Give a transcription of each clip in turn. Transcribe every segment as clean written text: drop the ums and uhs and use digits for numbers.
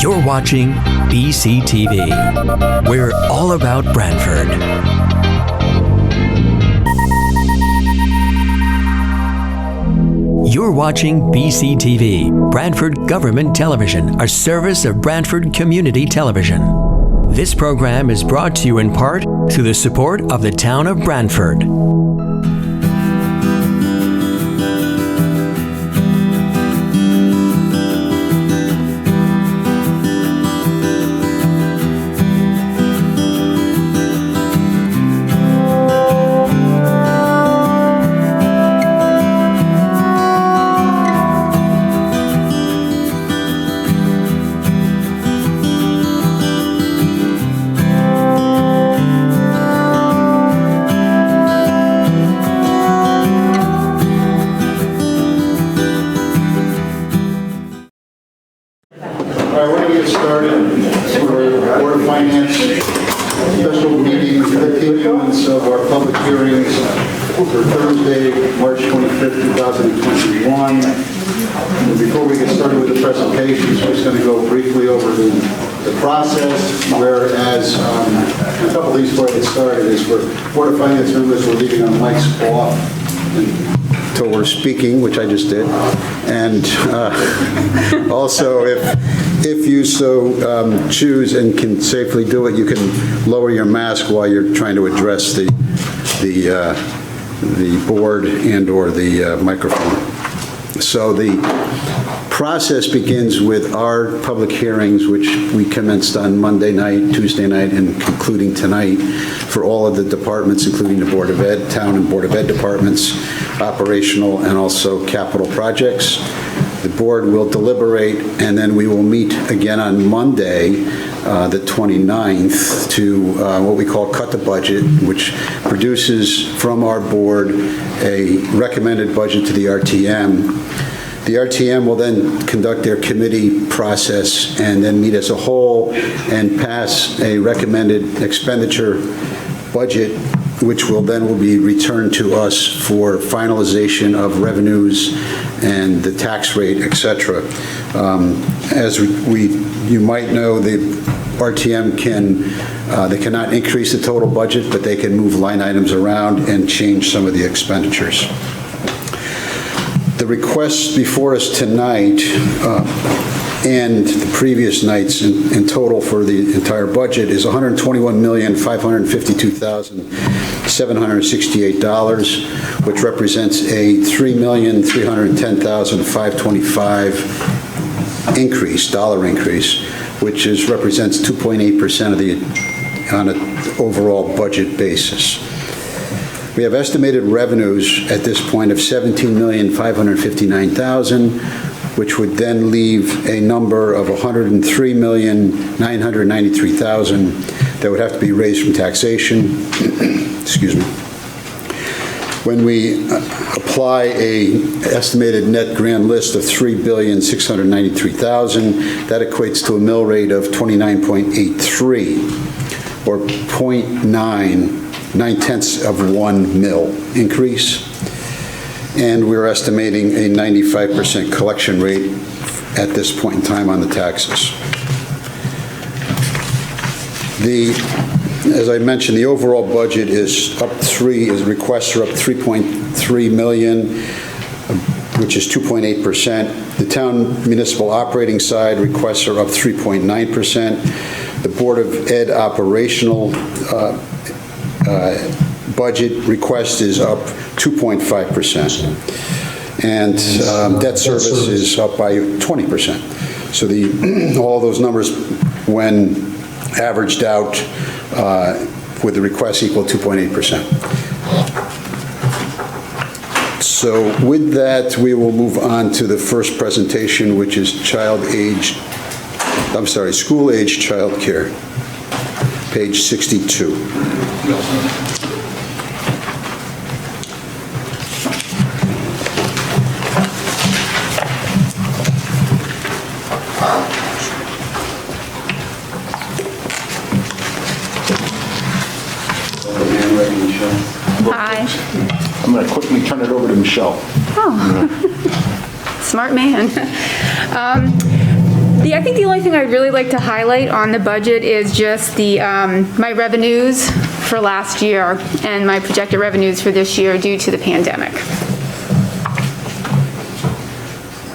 You're watching BCTV. We're all about Branford. You're watching BCTV, Branford Government Television, a service of Branford Community Television. This program is brought to you in part through the support of the town of Branford. Speaking, which I just did, and also if you so choose and can safely do it, you can lower your mask while you're trying to address the board and or the microphone. So the process begins with our public hearings, which we commenced on Monday night, Tuesday night, and concluding tonight for all of the departments, including the Board of Ed, Town and Board of Ed departments, operational and also capital projects. The board will deliberate, and then we will meet again on Monday, the 29th, to what we call cut the budget, which produces from our board a recommended budget to the RTM. The RTM will then conduct their committee process and then meet as a whole and pass a recommended expenditure budget, which will be returned to us for finalization of revenues and the tax rate, etc. As you might know, the RTM they cannot increase the total budget, but they can move line items around and change some of the expenditures. The requests before us tonight and the previous nights in total for the entire budget is $121,552,768, which represents a $3,310,525 dollar increase, which represents 2.8% of on an overall budget basis. We have estimated revenues at this point of $17,559,000, which would then leave a number of $103,993,000 that would have to be raised from taxation. Excuse me. When we apply an estimated net grand list of $3,693,000, that equates to a mill rate of 29.83, or 0.9 mil increase. And we're estimating a 95% collection rate at this point in time on the taxes. As I mentioned, the overall budget is up requests are up 3.3 million, which is 2.8%. The town municipal operating side requests are up 3.9%. The Board of Ed operational budget request is up 2.5%, and debt service is up by 20%. So all those numbers, when averaged out, with the request equal 2.8%. So with that, we will move on to the first presentation, which is school-age child care, page 62. Hi. I'm going to quickly turn it over to Michelle. Oh, smart man. The Yeah, I think the only thing I'd really like to highlight on the budget is just the, my revenues for last year and my projected revenues for this year due to the pandemic.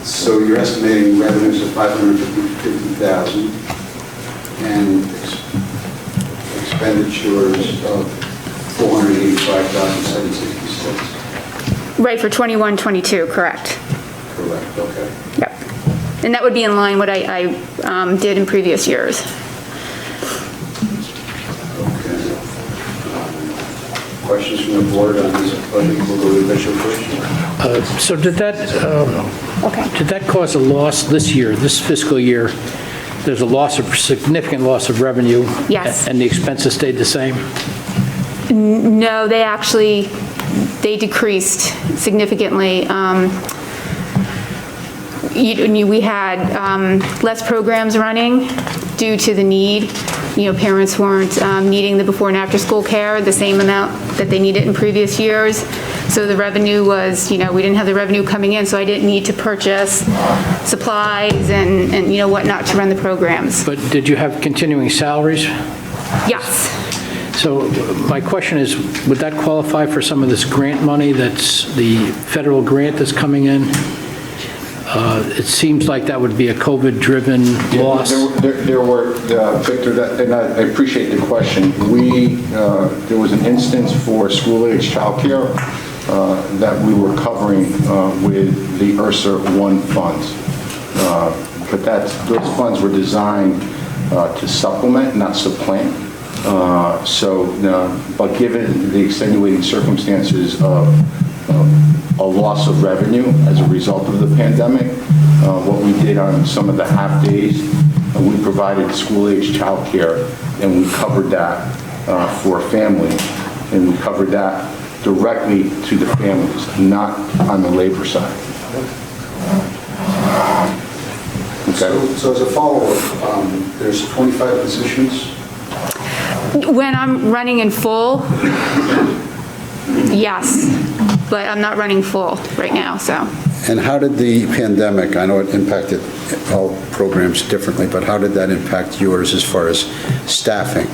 So you're estimating revenues of $550,000 and expenditures of $485,766. Right, for 21-22, correct. Correct, okay. Yep. And that would be in line what I did in previous years. Okay. Questions from the board on this budget? We'll go with Bishop first. So did that cause a loss this year, this fiscal year? There's a significant loss of revenue? Yes. And the expenses stayed the same? No, they decreased significantly. We had less programs running due to the need. Parents weren't needing the before and after school care the same amount that they needed in previous years. So the revenue was, we didn't have the revenue coming in, so I didn't need to purchase supplies and whatnot to run the programs. But did you have continuing salaries? Yes. So my question is, would that qualify for some of this grant money that's the federal grant that's coming in? It seems like that would be a COVID-driven loss. There were, Victor, and I appreciate the question. There was an instance for school-age childcare that we were covering with the URSA 1 funds. But those funds were designed to supplement, not supplant. But given the extenuating circumstances of a loss of revenue as a result of the pandemic, what we did on some of the half days, we provided school-age childcare, and we covered that for families, and we covered that directly to the families, not on the labor side. Okay. So as a follow-up, there's 25 positions. When I'm running in full, yes, but I'm not running full right now, so. And how did the pandemic, I know it impacted all programs differently, but how did that impact yours as far as staffing?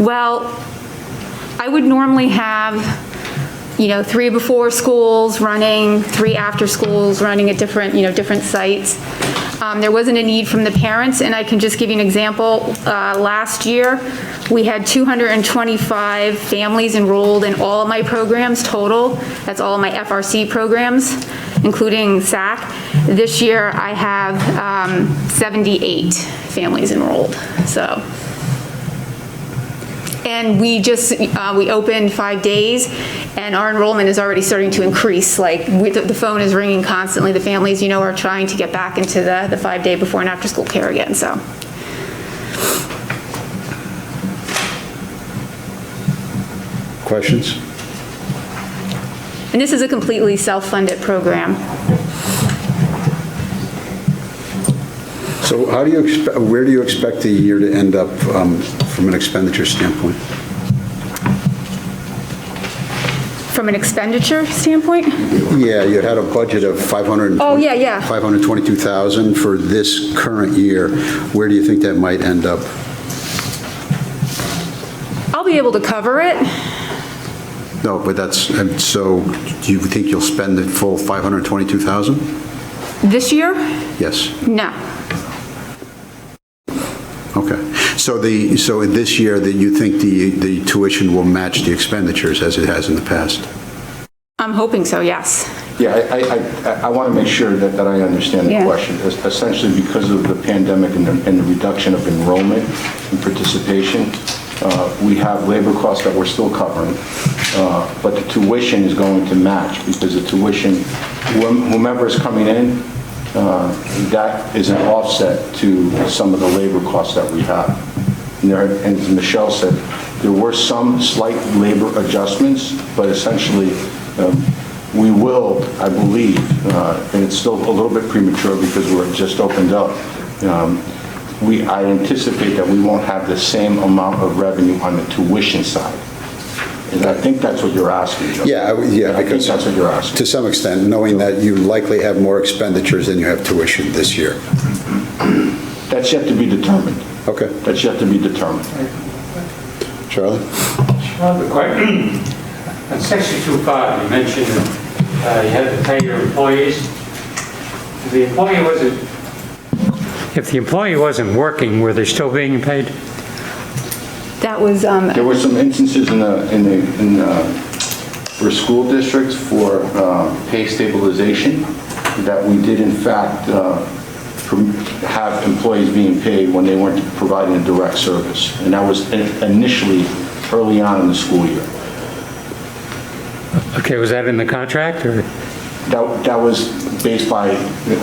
Well, I would normally have, 3 before schools running, 3 after schools running at different sites. There wasn't a need from the parents, and I can just give you an example. Last year, we had 225 families enrolled in all of my programs total. That's all of my FRC programs, including SAC. This year, I have 78 families enrolled, so. And we opened 5 days, and our enrollment is already starting to increase. Like, the phone is ringing constantly. The families, are trying to get back into the 5-day before and after school care again, so. Questions? And this is a completely self-funded program. So where do you expect the year to end up from an expenditure standpoint? From an expenditure standpoint? Yeah, you had a budget of $522,000 for this current year. Where do you think that might end up? I'll be able to cover it. No, but so do you think you'll spend the full $522,000? This year? Yes. No. Okay. So this year that you think the tuition will match the expenditures as it has in the past? I'm hoping so, yes. Yeah, I want to make sure that I understand the question. Essentially, because of the pandemic and the reduction of enrollment and participation, we have labor costs that we're still covering, but the tuition is going to match, because the tuition, whomever is coming in, that is an offset to some of the labor costs that we have. And as Michelle said, there were some slight labor adjustments, but essentially we will, I believe, and it's still a little bit premature because we're just opened up, I anticipate that we won't have the same amount of revenue on the tuition side. And I think that's what you're asking, Joe. Yeah, I think because that's what you're asking. to some extent, knowing that you likely have more expenditures than you have tuition this year. That's yet to be determined. Okay. That's yet to be determined. Charlie? On 62.5, you mentioned you had to pay your employees. If the employee wasn't working, were they still being paid? That was, There were some instances for school districts for pay stabilization that we did in fact have employees being paid when they weren't providing a direct service. And that was initially early on in the school year. Okay, was that in the contract, or? That was based by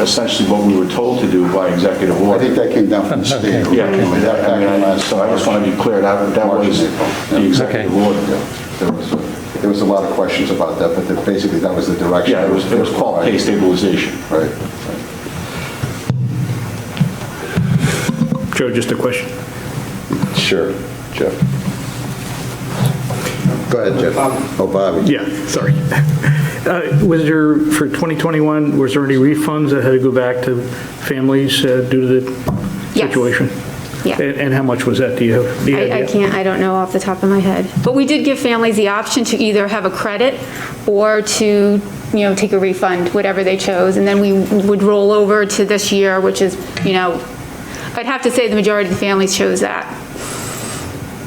essentially what we were told to do by executive I order. think that came down from the state. Yeah, so I just want to be clear, that was the executive order. There was a lot of questions about that, but basically that was the direction. Yeah, it was called pay stabilization. Right. Joe, just a question. Sure, Jeff. Go ahead, Jeff. Oh, Bobby. Yeah, sorry. Was there, for 2021, was there any refunds that had to go back to families due to the Yes. situation? Yeah. And how much was that? Do you have the idea? I don't know off the top of my head. But we did give families the option to either have a credit or to, take a refund, whatever they chose. And then we would roll over to this year, which is, I'd have to say the majority of the families chose that.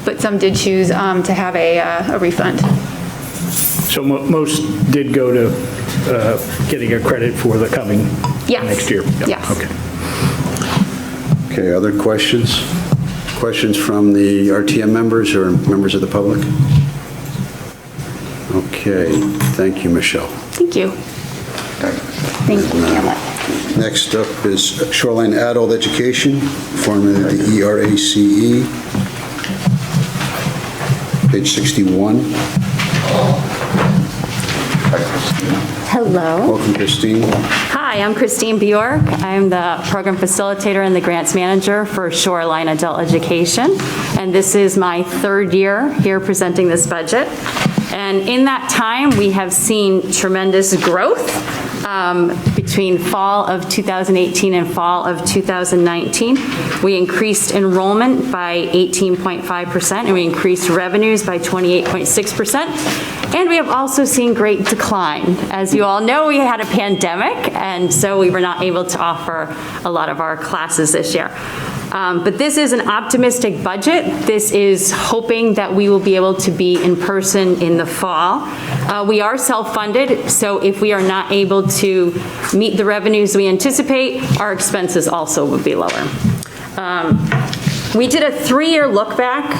But some did choose to have a refund. So most did go to getting a credit for the coming Yes. next year? Yeah, Yes. Okay. Okay, other questions? Questions from the RTM members or members of the public? Okay, thank you, Michelle. Thank you. Thank you, Cameron. Next up is Shoreline Adult Education, formerly the ERACE, page 61. Hello. Welcome, Christine. Hi, I'm Christine Bjork. I'm the program facilitator and the grants manager for Shoreline Adult Education. And this is my third year here presenting this budget. And in that time, we have seen tremendous growth between fall of 2018 and fall of 2019. We increased enrollment by 18.5%, and we increased revenues by 28.6%. And we have also seen great decline. As you all know, we had a pandemic, and so we were not able to offer a lot of our classes this year. But this is an optimistic budget. This is hoping that we will be able to be in person in the fall. We are self-funded, so if we are not able to meet the revenues we anticipate, our expenses also would be lower. We did a 3-year look back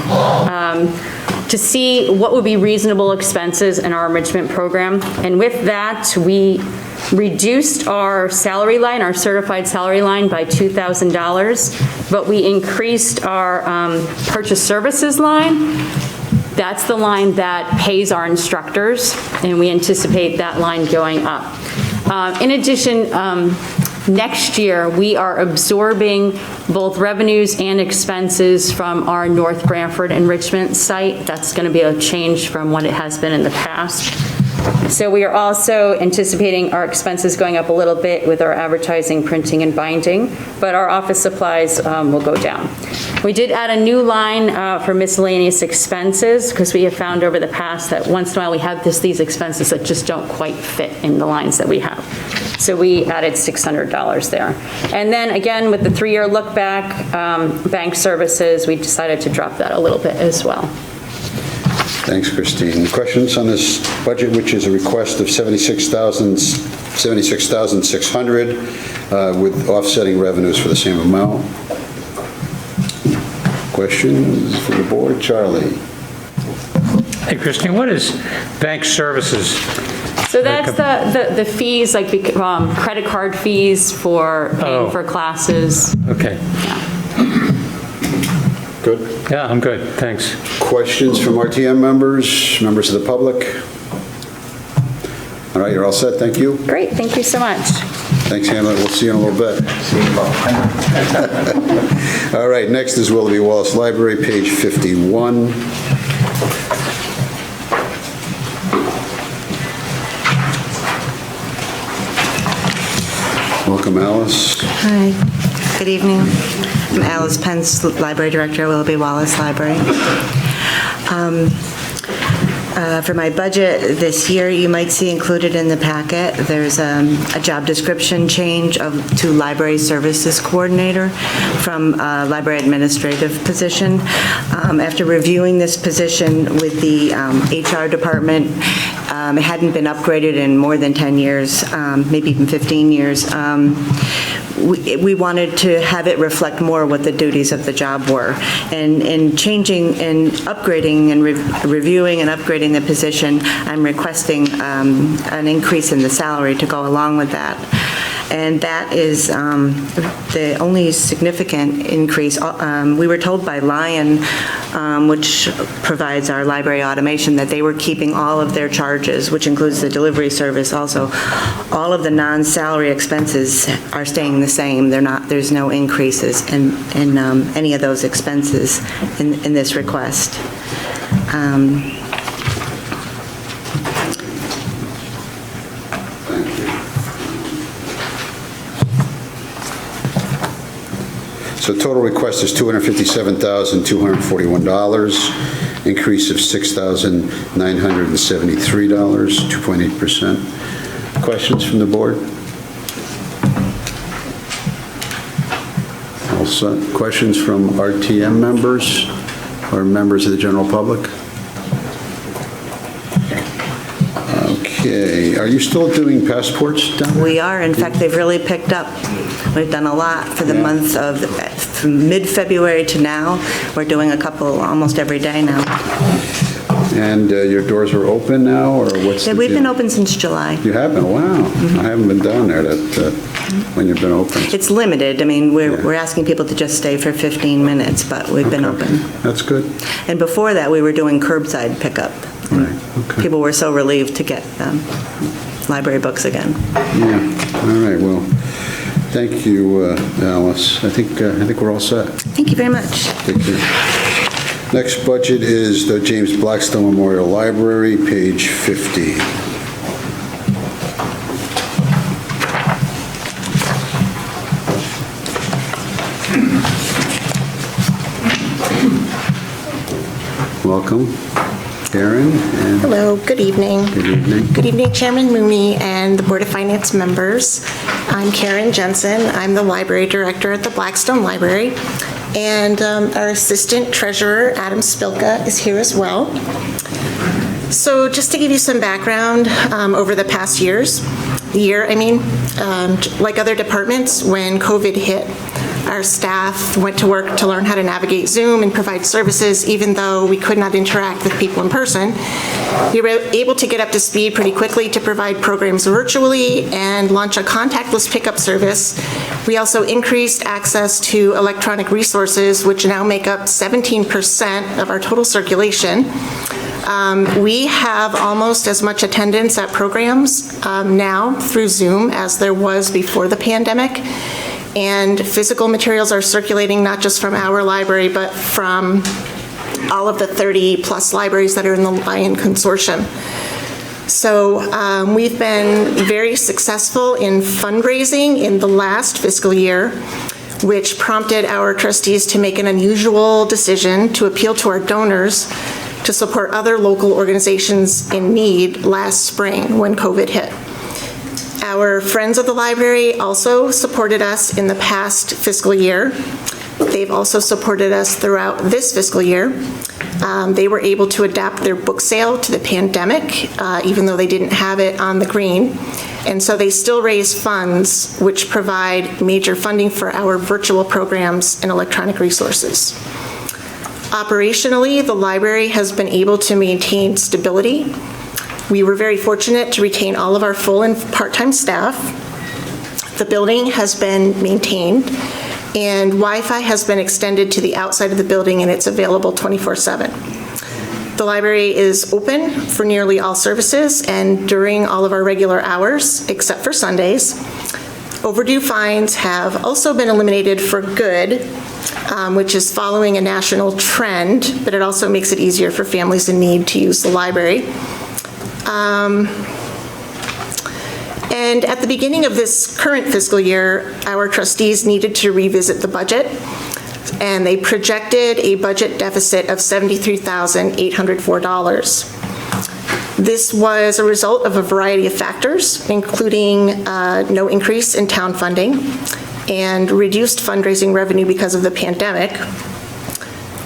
to see what would be reasonable expenses in our enrichment program. And with that, we reduced our salary line, our certified salary line, by $2,000, but we increased our purchase services line. That's the line that pays our instructors, and we anticipate that line going up. In addition, next year, we are absorbing both revenues and expenses from our North Branford enrichment site. That's going to be a change from what it has been in the past. So we are also anticipating our expenses going up a little bit with our advertising, printing, and binding, but our office supplies will go down. We did add a new line for miscellaneous expenses because we have found over the past that once in a while we have these expenses that just don't quite fit in the lines that we have. So we added $600 there. And then again, with the 3-year look back, bank services, we decided to drop that a little bit as well. Thanks, Christine. Questions on this budget, which is a request of $76,600 with offsetting revenues for the same amount? Questions from the board? Charlie? Hey, Christine, what is bank services? So that's the fees, like credit card fees for paying for classes. Okay. Good. Yeah, I'm good, thanks. Questions from RTM members, members of the public? All right, you're all set, thank you. Great, thank you so much. Thanks, Hamlet, we'll see you in a little bit. All right, next is Willoughby Wallace Library, page 51. Welcome, Alice. Hi, good evening. I'm Alice Pence, Library Director at Willoughby Wallace Library. For my budget this year, you might see included in the packet, there's a job description change to Library Services Coordinator from Library Administrative position. After reviewing this position with the HR department, it hadn't been upgraded in more than 10 years, maybe even 15 years. We wanted to have it reflect more what the duties of the job were. And in changing and upgrading and reviewing and upgrading the position, I'm requesting an increase in the salary to go along with that. And that is the only significant increase. We were told by Lion, which provides our library automation, that they were keeping all of their charges, which includes the delivery service also. All of the non-salary expenses are staying the same. There's no increases in any of those expenses in this request. So total request is $257,241, increase of $6,973, 2.8%. Questions from the board? All set. Questions from RTM members or members of the general public? Okay. Are you still doing passports down there? We are. In fact, they've really picked up. We've done a lot for the month of from mid-February to now. We're doing a couple almost every day now. And your doors are open now, or what's the We've deal? been open since July. You have been? Wow. I haven't been down there when you've been open. It's limited. I mean, we're asking people to just stay for 15 minutes, but we've been open. That's good. And before that, we were doing curbside pickup. Right. Okay. People were so relieved to get library books again. Yeah. All right. Well, thank you, Alice. I think we're all set. Thank you very much. Take care. Next budget is the James Blackstone Memorial Library, page 50. Welcome, Karen. And hello, good evening. Good evening. Good evening, Chairman Mooney and the Board of Finance members. I'm Karen Jensen. I'm the Library Director at the Blackstone Library. And our Assistant Treasurer, Adam Spilka, is here as well. So just to give you some background, over the past year, like other departments, when COVID hit, our staff went to work to learn how to navigate Zoom and provide services, even though we could not interact with people in person. We were able to get up to speed pretty quickly to provide programs virtually and launch a contactless pickup service. We also increased access to electronic resources, which now make up 17% of our total circulation. We have almost as much attendance at programs now through Zoom as there was before the pandemic. And physical materials are circulating not just from our library, but from all of the 30-plus libraries that are in the Lion Consortium. So we've been very successful in fundraising in the last fiscal year, which prompted our trustees to make an unusual decision to appeal to our donors to support other local organizations in need last spring when COVID hit. Our friends of the library also supported us in the past fiscal year. They've also supported us throughout this fiscal year. They were able to adapt their book sale to the pandemic, even though they didn't have it on the green. And so they still raise funds which provide major funding for our virtual programs and electronic resources. Operationally, the library has been able to maintain stability. We were very fortunate to retain all of our full and part-time staff. The building has been maintained, and Wi-Fi has been extended to the outside of the building, and it's available 24/7. The library is open for nearly all services and during all of our regular hours, except for Sundays. Overdue fines have also been eliminated for good, which is following a national trend, but it also makes it easier for families in need to use the library. And at the beginning of this current fiscal year, our trustees needed to revisit the budget, and they projected a budget deficit of $73,804. This was a result of a variety of factors, including no increase in town funding and reduced fundraising revenue because of the pandemic.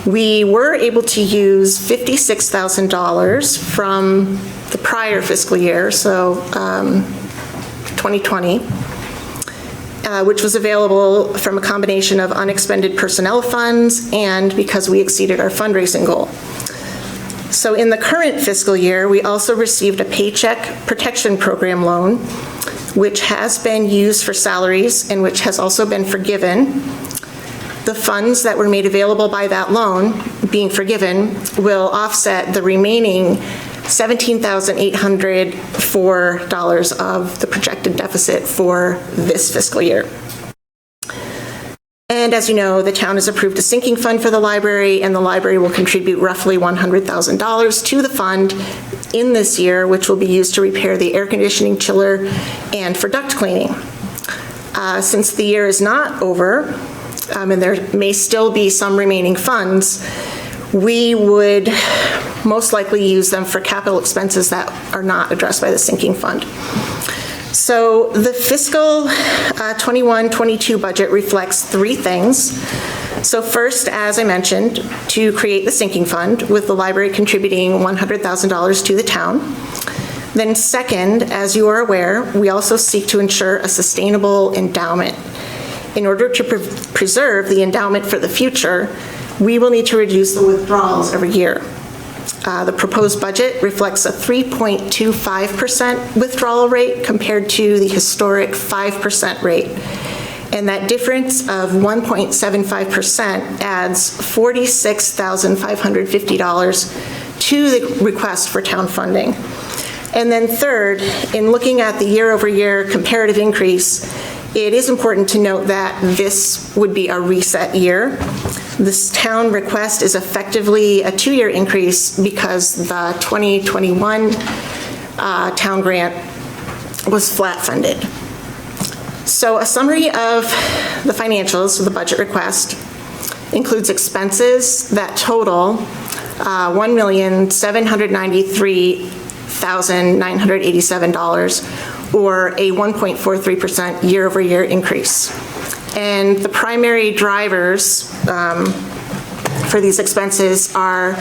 We were able to use $56,000 from the prior fiscal year, so 2020, which was available from a combination of unexpended personnel funds and because we exceeded our fundraising goal. So in the current fiscal year, we also received a Paycheck Protection Program loan, which has been used for salaries and which has also been forgiven. The funds that were made available by that loan being forgiven will offset the remaining $17,804 of the projected deficit for this fiscal year. And as you know, the town has approved a sinking fund for the library, and the library will contribute roughly $100,000 to the fund in this year, which will be used to repair the air conditioning chiller and for duct cleaning. Since the year is not over, and there may still be some remaining funds, we would most likely use them for capital expenses that are not addressed by the sinking fund. So the fiscal 21-22 budget reflects three things. So first, as I mentioned, to create the sinking fund, with the library contributing $100,000 to the town. Then second, as you are aware, we also seek to ensure a sustainable endowment. In order to preserve the endowment for the future, we will need to reduce the withdrawals every year. The proposed budget reflects a 3.25% withdrawal rate compared to the historic 5% rate. And that difference of 1.75% adds $46,550 to the request for town funding. And then third, in looking at the year-over-year comparative increase, it is important to note that this would be a reset year. This town request is effectively a two-year increase because the 2021 town grant was flat funded. So a summary of the financials of the budget request includes expenses that total $1,793,987, or a 1.43% year-over-year increase. And the primary drivers for these expenses are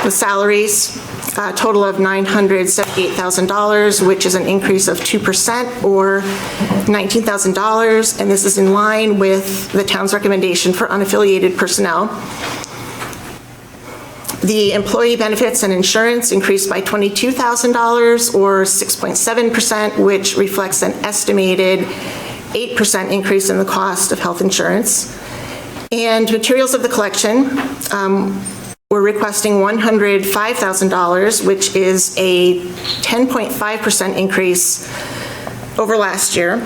the salaries, a total of $978,000, which is an increase of 2% or $19,000, and this is in line with the town's recommendation for unaffiliated personnel. The employee benefits and insurance increased by $22,000 or 6.7%, which reflects an estimated 8% increase in the cost of health insurance. And materials of the collection, we're requesting $105,000, which is a 10.5% increase over last year.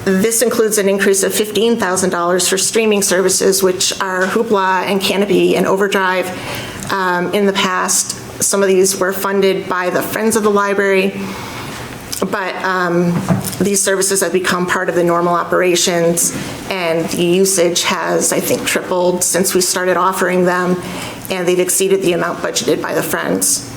This includes an increase of $15,000 for streaming services, which are Hoopla and Canopy and Overdrive. In the past, some of these were funded by the Friends of the Library, but these services have become part of the normal operations, and the usage has, I think, tripled since we started offering them, and they've exceeded the amount budgeted by the Friends.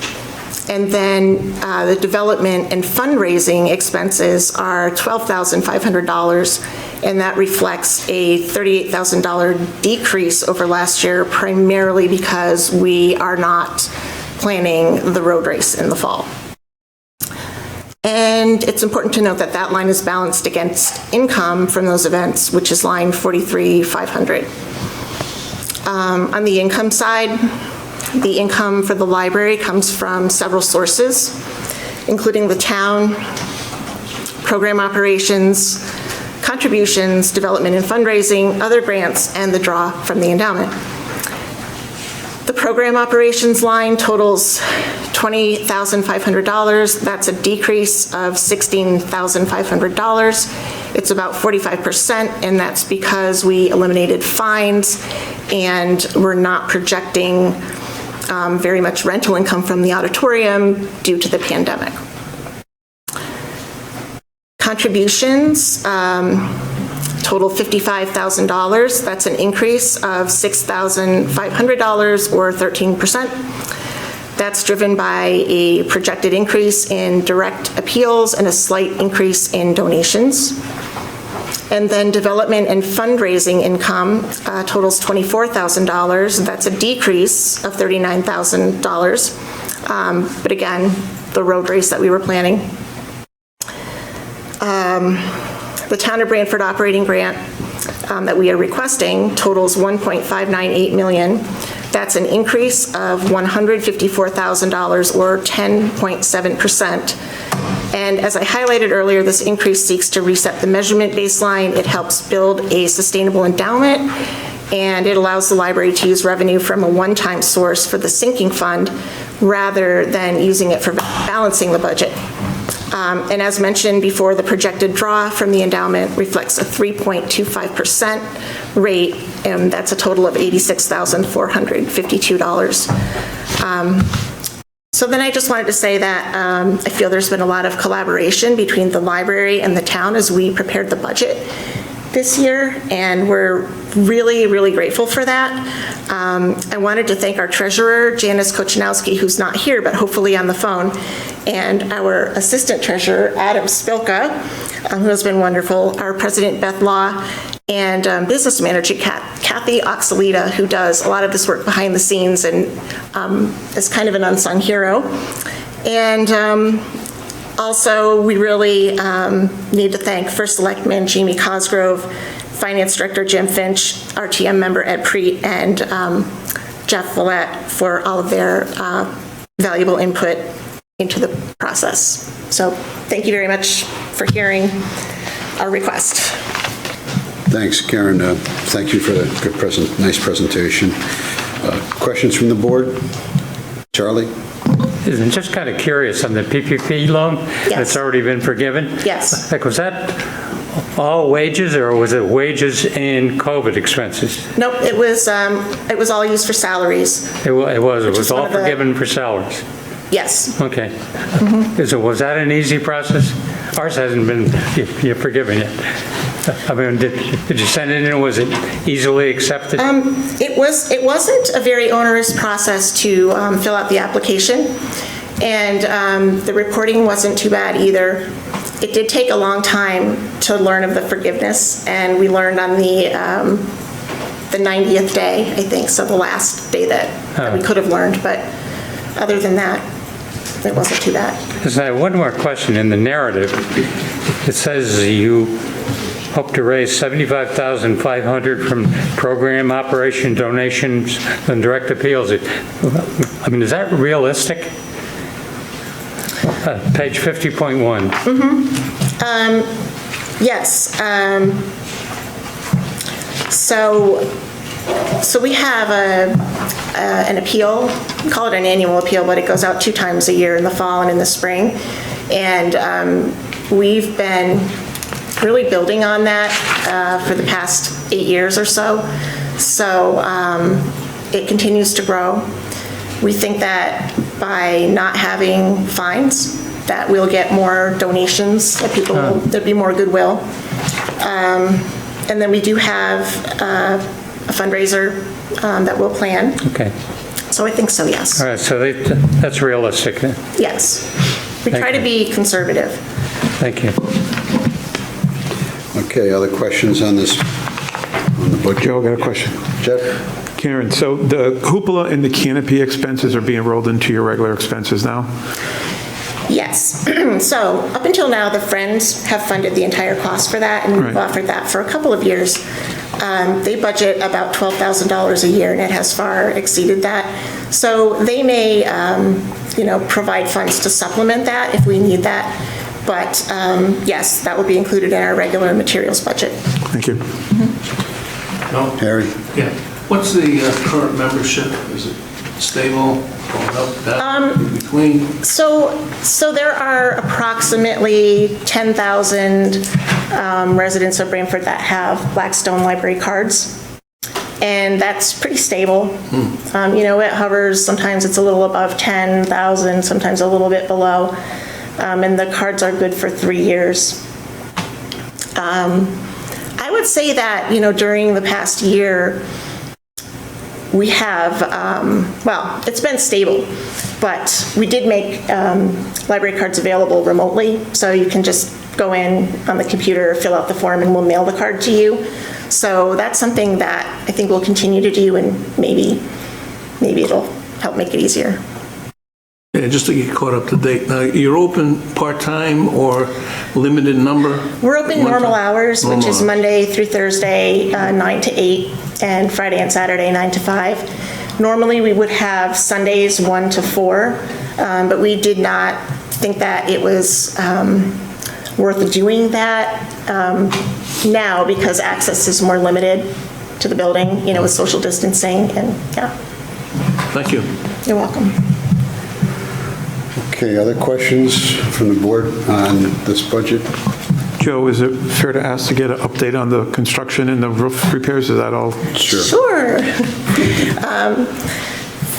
And then the development and fundraising expenses are $12,500, and that reflects a $38,000 decrease over last year, primarily because we are not planning the road race in the fall. And it's important to note that that line is balanced against income from those events, which is line 43,500. On the income side, the income for the library comes from several sources, including the town, program operations, contributions, development and fundraising, other grants, and the draw from the endowment. The program operations line totals $20,500. That's a decrease of $16,500. It's about 45%, and that's because we eliminated fines and we're not projecting very much rental income from the auditorium due to the pandemic. Contributions total $55,000. That's an increase of $6,500 or 13%. That's driven by a projected increase in direct appeals and a slight increase in donations. And then development and fundraising income totals $24,000. That's a decrease of $39,000. But again, the road race that we were planning. The Town of Branford operating grant that we are requesting totals $1.598 million. That's an increase of $154,000 or 10.7%. And as I highlighted earlier, this increase seeks to reset the measurement baseline. It helps build a sustainable endowment, and it allows the library to use revenue from a one-time source for the sinking fund rather than using it for balancing the budget. And as mentioned before, the projected draw from the endowment reflects a 3.25% rate, and that's a total of $86,452. So then I just wanted to say that I feel there's been a lot of collaboration between the library and the town as we prepared the budget this year, and we're really, really grateful for that. I wanted to thank our treasurer, Janice Kochanowski, who's not here, but hopefully on the phone, and our assistant treasurer, Adam Spilka, who has been wonderful, our president, Beth Law, and business manager, Kathy Oxalita, who does a lot of this work behind the scenes and is kind of an unsung hero. And also, we really need to thank First Selectman Jamie Cosgrove, Finance Director Jim Finch, RTM member Ed Preet, and Jeff Villette for all of their valuable input into the process. So thank you very much for hearing our request. Thanks, Karen. Thank you for the good nice presentation. Questions from the board? Charlie? I'm just kind of curious on the PPP loan that's already been forgiven. Yes. Like, was that all wages, or was it wages and COVID expenses? Nope, it was all used for salaries. It was all forgiven for salaries. Yes. Okay. So was that an easy process? Ours hasn't been forgiven yet. I mean, did you send it in, and was it easily accepted? It wasn't a very onerous process to fill out the application, and the reporting wasn't too bad either. It did take a long time to learn of the forgiveness, and we learned on the 90th day, I think, so the last day that we could have learned, but other than that, it wasn't too bad. I have one more question. In the narrative, it says you hope to raise $75,500 from program operation donations and direct appeals. I mean, is that realistic? Page 50.1. Yes. So we have an appeal, we call it an annual appeal, but it goes out 2 times a year, in the fall and in the spring. And we've been really building on that for the past 8 years or so. So it continues to grow. We think that by not having fines, that we'll get more donations, that there'll be more goodwill. And then we do have a fundraiser that we'll plan. Okay. So I think so, yes. All right, so that's realistic then? Yes. We try to be conservative. Thank you. Okay, other questions on this, on the budget? Joe, I got a question. Jeff? Karen, so the cupola and the canopy expenses are being rolled into your regular expenses now? Yes. So up until now, the Friends have funded the entire cost for that, and we've offered that for a couple of years. They budget about $12,000 a year, and it has far exceeded that. So they may, provide funds to supplement that if we need that. But yes, that will be included in our regular materials budget. Thank you. Harry? Yeah. What's the current membership? Is it stable, going up, down, in between? So there are approximately 10,000 residents of Branford that have Blackstone Library cards, and that's pretty stable. It hovers, sometimes it's a little above 10,000, sometimes a little bit below, and the cards are good for 3 years. I would say that, during the past year, we have, well, it's been stable, but we did make library cards available remotely, so you can just go in on the computer, fill out the form, and we'll mail the card to you. So that's something that I think we'll continue to do, and maybe it'll help make it easier. Yeah, just to get caught up to date. Now, you're open part-time or limited number? We're open normal hours, which is Monday through Thursday, 9 to 8, and Friday and Saturday, 9 to 5. Normally, we would have Sundays, 1 to 4, but we did not think that it was worth doing that now because access is more limited to the building, with social distancing, and yeah. Thank you. You're welcome. Okay, other questions from the board on this budget? Joe, is it fair to ask to get an update on the construction and the roof repairs? Is that all? Sure.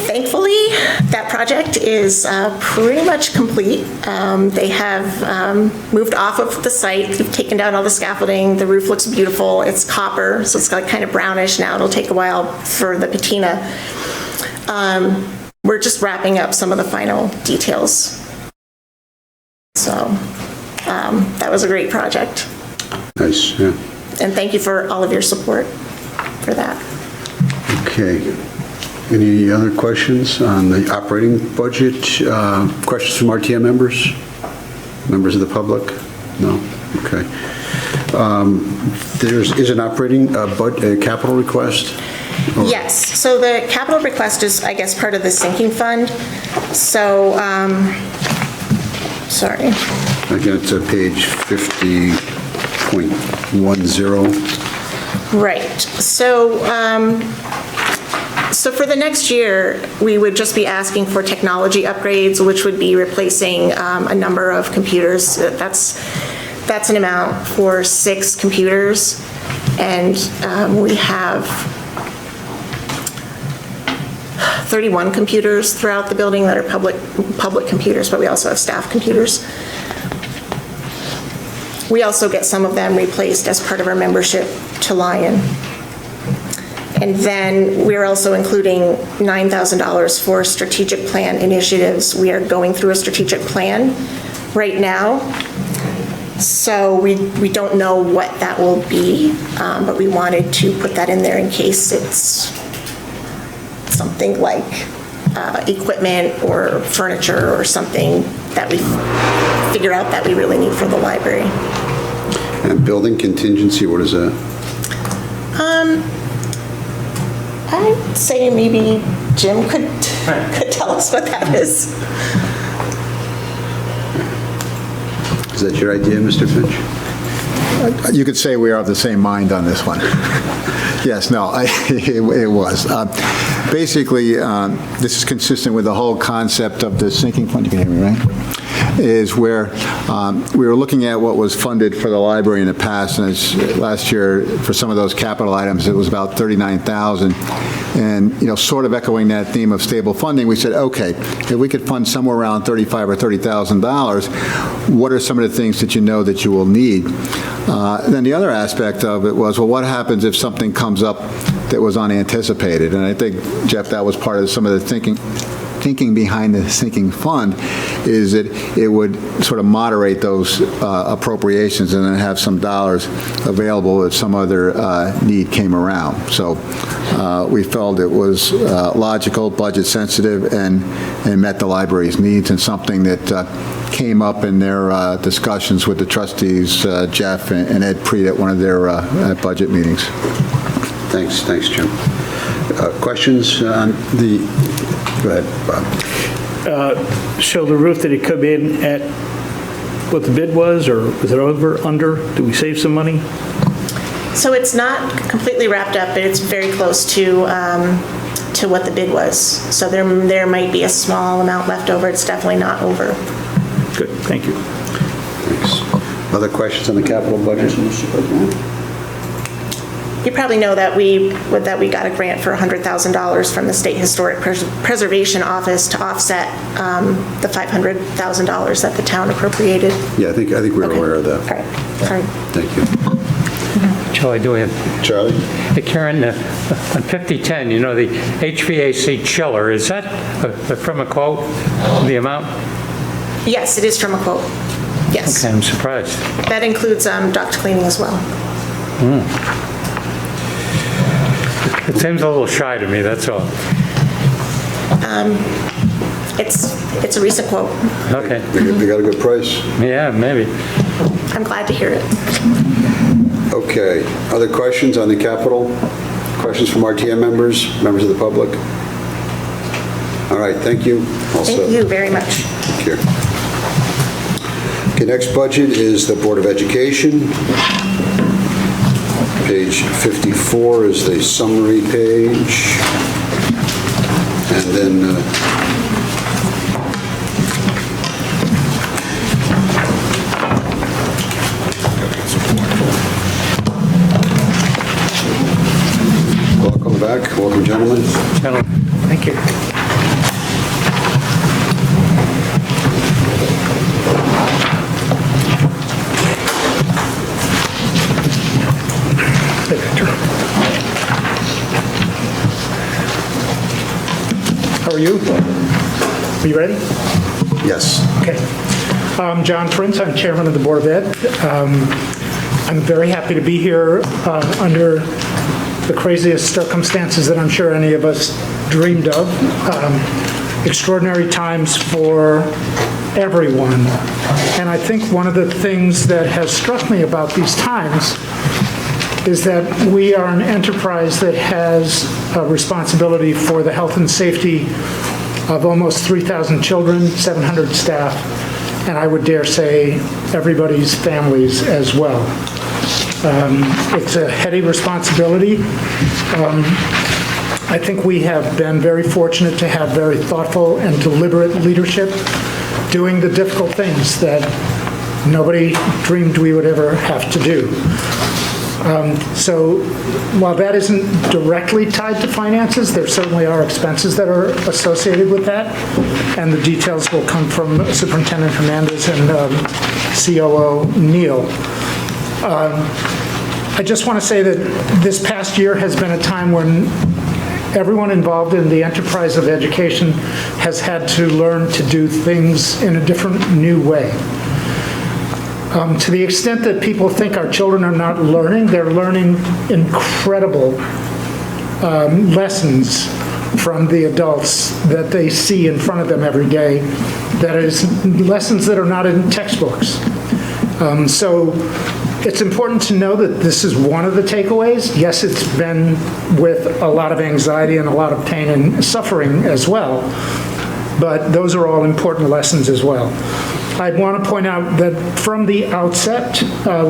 Thankfully, that project is pretty much complete. They have moved off of the site. They've taken down all the scaffolding. The roof looks beautiful. It's copper, so it's like kind of brownish now. It'll take a while for the patina. We're just wrapping up some of the final details. So that was a great project. Nice, yeah. And thank you for all of your support for that. Okay. Any other questions on the operating budget? Questions from RTM members? Members of the public? No? Okay. Is an operating capital request? Yes, so the capital request is, I guess, part of the sinking fund. So, sorry. I get to page 50.10. Right, so for the next year, we would just be asking for technology upgrades, which would be replacing a number of computers. That's an amount for 6 computers, and we have 31 computers throughout the building that are public computers, but we also have staff computers. We also get some of them replaced as part of our membership to Lion. And then we're also including $9,000 for strategic plan initiatives. We are going through a strategic plan right now. So we don't know what that will be, but we wanted to put that in there in case it's something like equipment or furniture or something that we figure out that we really need for the library. And building contingency, what is that? I'd say maybe Jim could tell us what that is. Is that your idea, Mr. Finch? You could say we are of the same mind on this one. Yes, no, it was. Basically, this is consistent with the whole concept of the sinking fund. You can hear me, right? Is where we were looking at what was funded for the library in the past, and last year for some of those capital items, it was about $39,000. And, sort of echoing that theme of stable funding, we said, okay, if we could fund somewhere around $35,000 or $30,000, what are some of the things that that you will need? Then the other aspect of it was, well, what happens if something comes up that was unanticipated? And I think, Jeff, that was part of some of the thinking behind the sinking fund, is that it would sort of moderate those appropriations and then have some dollars available if some other need came around. So we felt it was logical, budget sensitive, and met the library's needs, and something that came up in their discussions with the trustees, Jeff and Ed Preet, at one of their budget meetings. Thanks, Jim. Questions on the... Go ahead, Bob. So the roof, did it come in at what the bid was, or was it over, under? Did we save some money? So it's not completely wrapped up, but it's very close to what the bid was. So there might be a small amount left over. It's definitely not over. Good, thank you. Thanks. Other questions on the capital budget? You probably know that we got a grant for $100,000 from the State Historic Preservation Office to offset the $500,000 that the town appropriated. Yeah, I think we're aware of that. All right, sorry. Thank you. Charlie, do we have? Charlie? Hey, Karen, on 5010, you know, the HVAC chiller, is that from a quote, the amount? Yes, it is from a quote. Yes. Okay, I'm surprised. That includes duct cleaning as well. It seems a little shy to me, that's all. It's a recent quote. Okay. They got a good price. Yeah, maybe. I'm glad to hear it. Okay. Other questions on the capital? Questions from RTM members of the public? All right, thank you. Thank you very much. Thank you. Okay, next budget is the Board of Education. Page 54 is the summary page. And then welcome back. Welcome, gentlemen. Thank you. How are you? Are you ready? Yes. Okay. John Prince, I'm chairman of the Board of Ed. I'm very happy to be here under the craziest circumstances that I'm sure any of us dreamed of. Extraordinary times for everyone. And I think one of the things that has struck me about these times is that we are an enterprise that has a responsibility for the health and safety of almost 3,000 children, 700 staff, and I would dare say everybody's families as well. It's a heady responsibility. I think we have been very fortunate to have very thoughtful and deliberate leadership doing the difficult things that nobody dreamed we would ever have to do. So while that isn't directly tied to finances, there certainly are expenses that are associated with that, and the details will come from Superintendent Hernandez and COO Neal. I just want to say that this past year has been a time when everyone involved in the enterprise of education has had to learn to do things in a different, new way. To the extent that people think our children are not learning, they're learning incredible lessons from the adults that they see in front of them every day. That is, lessons that are not in textbooks. So it's important to know that this is one of the takeaways. Yes, it's been with a lot of anxiety and a lot of pain and suffering as well, but those are all important lessons as well. I'd want to point out that from the outset,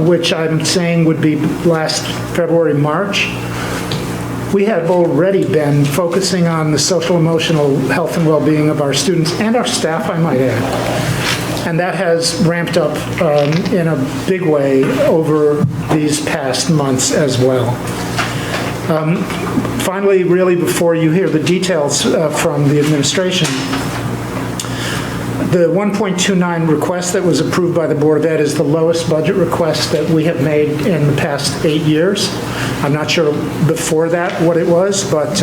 which I'm saying would be last February, March, we have already been focusing on the social emotional health and well-being of our students and our staff, I might add. And that has ramped up in a big way over these past months as well. Finally, really, before you hear the details from the administration, the 1.29 request that was approved by the Board of Ed is the lowest budget request that we have made in the past 8 years. I'm not sure before that what it was, but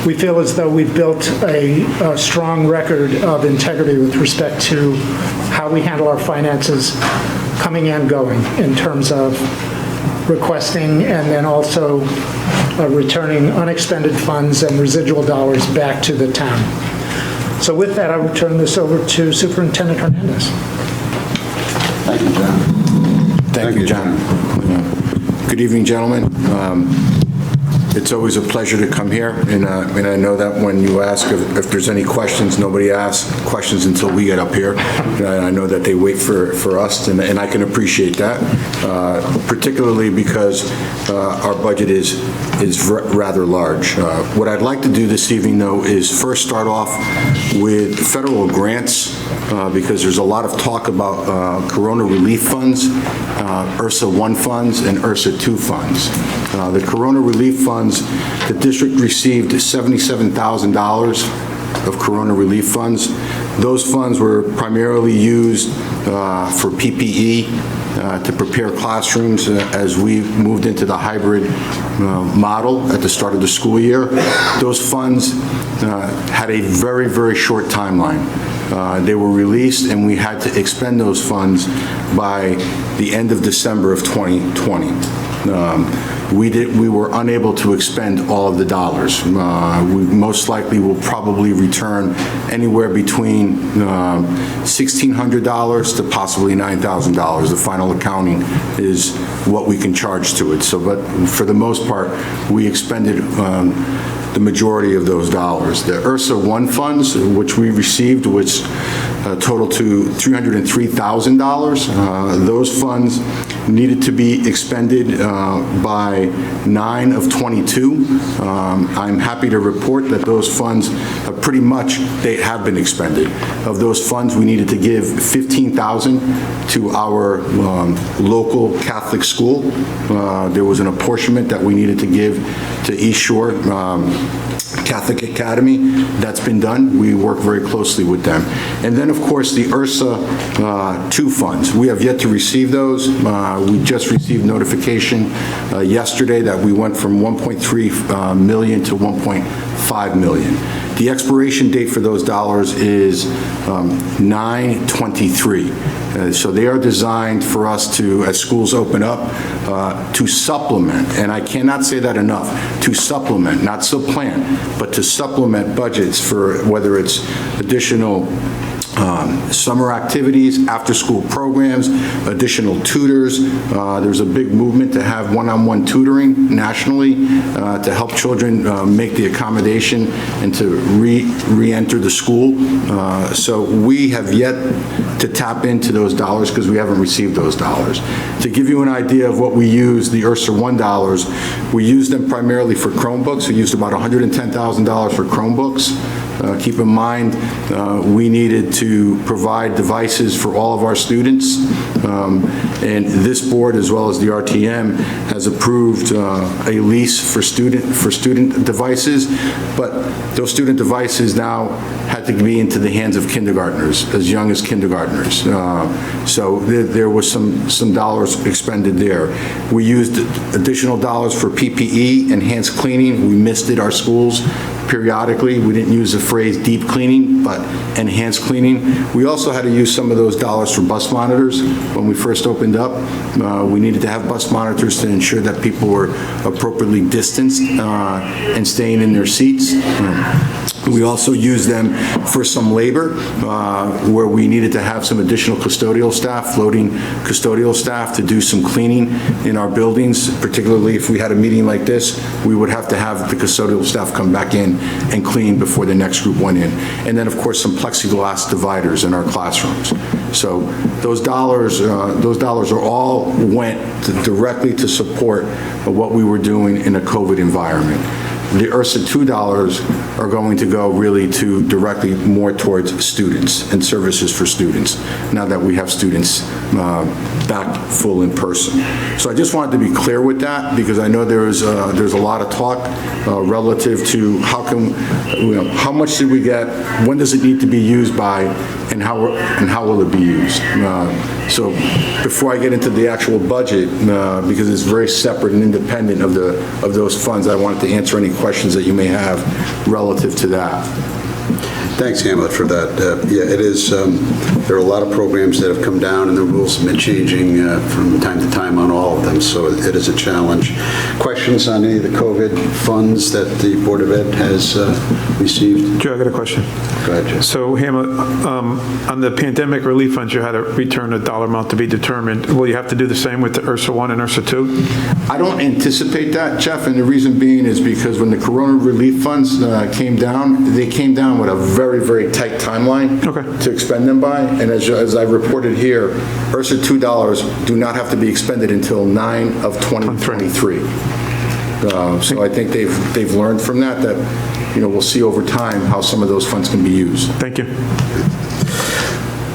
we feel as though we've built a strong record of integrity with respect to how we handle our finances coming and going in terms of requesting and then also returning unexpended funds and residual dollars back to the town. So with that, I will turn this over to Superintendent Hernandez. Thank you, John. Thank you, John. Good evening, gentlemen. It's always a pleasure to come here, and I know that when you ask if there's any questions, nobody asks questions until we get up here. I know that they wait for us, and I can appreciate that, particularly because our budget is rather large. What I'd like to do this evening, though, is first start off with federal grants, because there's a lot of talk about Corona relief funds, URSA 1 funds, and URSA 2 funds. The Corona relief funds, the district received $77,000 of Corona relief funds. Those funds were primarily used for PPE to prepare classrooms as we moved into the hybrid model at the start of the school year. Those funds had a very, very short timeline. They were released and we had to expend those funds by the end of December of 2020. We were unable to expend all of the dollars. We most likely will probably return anywhere between $1,600 to possibly $9,000. The final accounting is what we can charge to it. So, but for the most part, we expended the majority of those dollars. The URSA 1 funds, which we received, which total to $303,000. Those funds needed to be expended by 9 of 22. I'm happy to report that those funds pretty much, they have been expended. Of those funds, we needed to give $15,000 to our local Catholic school. There was an apportionment that we needed to give to East Shore Catholic Academy. That's been done. We work very closely with them. And then, of course, the URSA 2 funds. We have yet to receive those. We just received notification yesterday that we went from 1.3 million to 1.5 million. The expiration date for those dollars is 9/23. So they are designed for us to, as schools open up, to supplement, and I cannot say that enough, to supplement, not supplant, but to supplement budgets for whether it's additional summer activities, after-school programs, additional tutors. There's a big movement to have one-on-one tutoring nationally to help children make the accommodation and to re-enter the school. So we have yet to tap into those dollars because we haven't received those dollars. To give you an idea of what we use, the URSA 1 dollars, we use them primarily for Chromebooks. We used about $110,000 for Chromebooks. Keep in mind, we needed to provide devices for all of our students, and this board, as well as the RTM, has approved a lease for student devices, but those student devices now had to be into the hands of kindergartners, as young as kindergartners. So there was some dollars expended there. We used additional dollars for PPE, enhanced cleaning. We misted our schools periodically. We didn't use the phrase deep cleaning, but enhanced cleaning. We also had to use some of those dollars for bus monitors. When we first opened up, we needed to have bus monitors to ensure that people were appropriately distanced and staying in their seats. We also used them for some labor where we needed to have some additional custodial staff, floating custodial staff, to do some cleaning in our buildings. Particularly if we had a meeting like this, we would have to have the custodial staff come back in and clean before the next group went in. And then, of course, some plexiglass dividers in our classrooms. So those dollars are all went directly to support what we were doing in a COVID environment. The URSA 2 dollars are going to go really to directly more towards students and services for students, now that we have students back full in person. So I just wanted to be clear with that, because I know there's a lot of talk relative to how much did we get, when does it need to be used by, and how will it be used? So before I get into the actual budget, because it's very separate and independent of those funds, I wanted to answer any questions that you may have relative to that. Thanks, Hamlet, for that. Yeah, it is, there are a lot of programs that have come down and the rules have been changing from time to time on all of them, so it is a challenge. Questions on any of the COVID funds that the Board of Ed has received? Joe, I got a question. Go ahead, Joe. So, Hamlet, on the pandemic relief funds, you had to return a dollar amount to be determined. Will you have to do the same with the URSA 1 and URSA 2? I don't anticipate that, Jeff, and the reason being is because when the Corona relief funds came down, they came down with a very, very tight timeline to expend them by, and as I reported here, URSA 2 dollars do not have to be expended until 9 of 2023. So I think they've learned from that we'll see over time how some of those funds can be used. Thank you.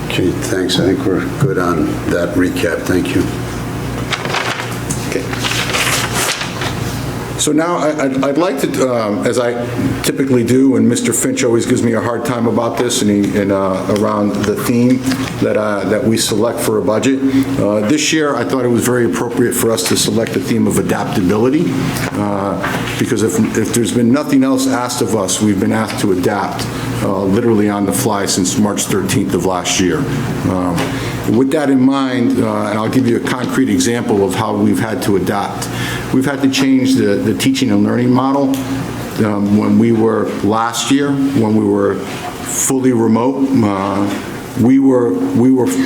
Okay, thanks. I think we're good on that recap. Thank you. Okay. So now I'd like to, as I typically do, and Mr. Finch always gives me a hard time about this, and around the theme that we select for a budget. This year, I thought it was very appropriate for us to select the theme of adaptability, because if there's been nothing else asked of us, we've been asked to adapt literally on the fly since March 13th of last year. With that in mind, and I'll give you a concrete example of how we've had to adapt. We've had to change the teaching and learning model. When we were last year, when we were fully remote, we were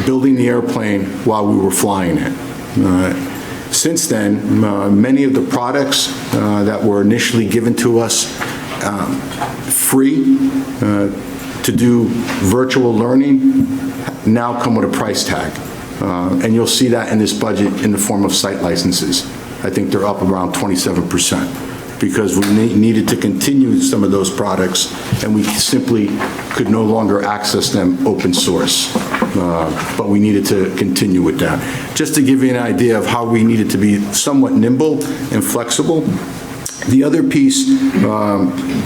building the airplane while we were flying it. Since then, many of the products that were initially given to us free to do virtual learning now come with a price tag. And you'll see that in this budget in the form of site licenses. I think they're up around 27% because we needed to continue some of those products and we simply could no longer access them open source. But we needed to continue with that. Just to give you an idea of how we needed to be somewhat nimble and flexible. The other piece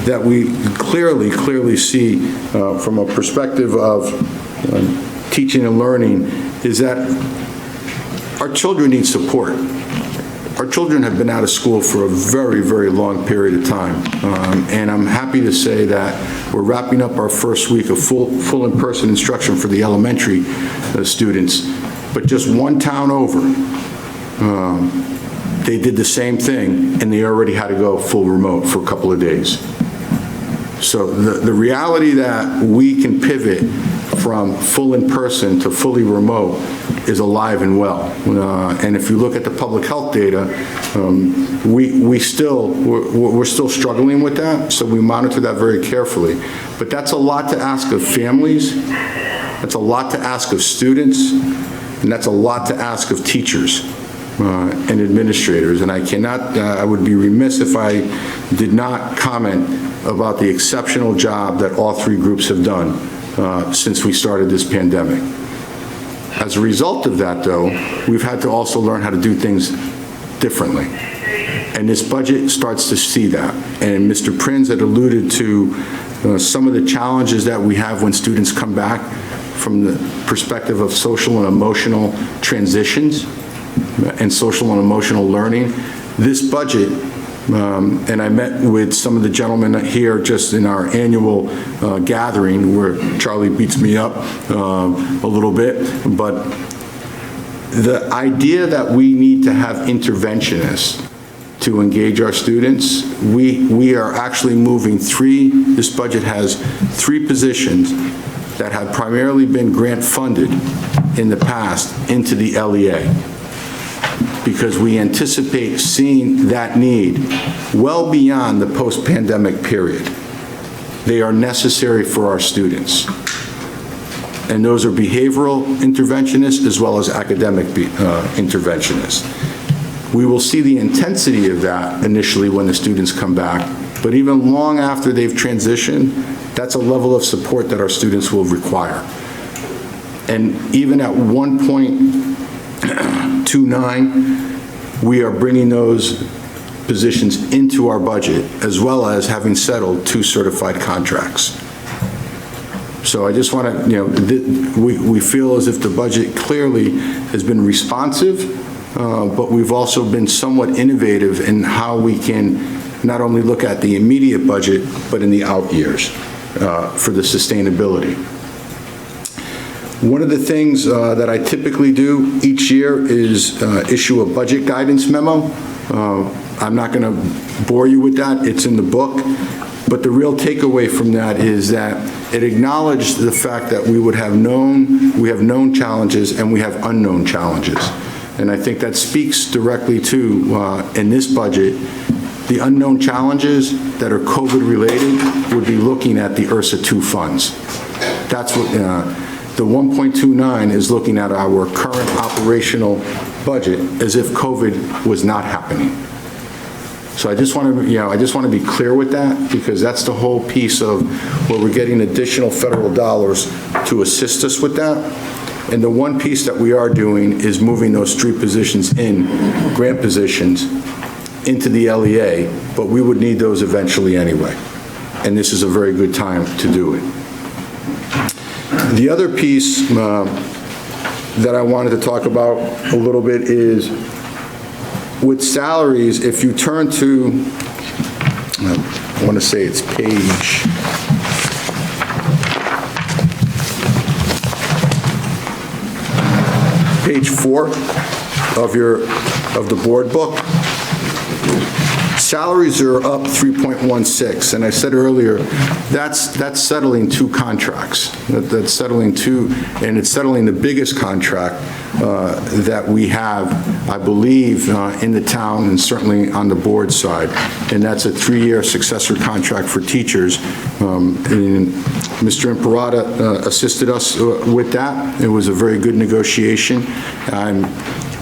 that we clearly see from a perspective of teaching and learning is that our children need support. Our children have been out of school for a very, very long period of time. And I'm happy to say that we're wrapping up our first week of full in-person instruction for the elementary students. But just one town over, they did the same thing and they already had to go full remote for a couple of days. So the reality that we can pivot from full in-person to fully remote is alive and well. And if you look at the public health data, we're still struggling with that, so we monitor that very carefully. But that's a lot to ask of families, that's a lot to ask of students, and that's a lot to ask of teachers and administrators. And I would be remiss if I did not comment about the exceptional job that all three groups have done since we started this pandemic. As a result of that, though, we've had to also learn how to do things differently. And this budget starts to see that. And Mr. Prins had alluded to some of the challenges that we have when students come back from the perspective of social and emotional transitions and social and emotional learning. This budget, and I met with some of the gentlemen here just in our annual gathering where Charlie beats me up a little bit, but the idea that we need to have interventionists to engage our students, we are actually moving this budget has 3 positions that have primarily been grant funded in the past into the LEA, because we anticipate seeing that need well beyond the post-pandemic period. They are necessary for our students. And those are behavioral interventionists as well as academic interventionists. We will see the intensity of that initially when the students come back, but even long after they've transitioned, that's a level of support that our students will require. And even at 1.29, we are bringing those positions into our budget, as well as having settled 2 certified contracts. So I just want to, we feel as if the budget clearly has been responsive, but we've also been somewhat innovative in how we can not only look at the immediate budget, but in the out years for the sustainability. One of the things that I typically do each year is issue a budget guidance memo. I'm not going to bore you with that. It's in the book. But the real takeaway from that is that it acknowledged the fact that we have known challenges and we have unknown challenges. And I think that speaks directly to, in this budget, the unknown challenges that are COVID related would be looking at the URSA 2 funds. That's what, the 1.29 is looking at our current operational budget as if COVID was not happening. So I just want to be clear with that, because that's the whole piece of where we're getting additional federal dollars to assist us with that. And the one piece that we are doing is moving those 3 positions grant positions, into the LEA, but we would need those eventually anyway. And this is a very good time to do it. The other piece that I wanted to talk about a little bit is with salaries. If you turn to, I want to say it's page 4 of the board book. Salaries are up 3.16, and I said earlier, that's settling 2 contracts. That's settling 2, and it's settling the biggest contract that we have, I believe, in the town and certainly on the board side, and that's a 3-year successor contract for teachers. And Mr. Imperato assisted us with that. It was a very good negotiation.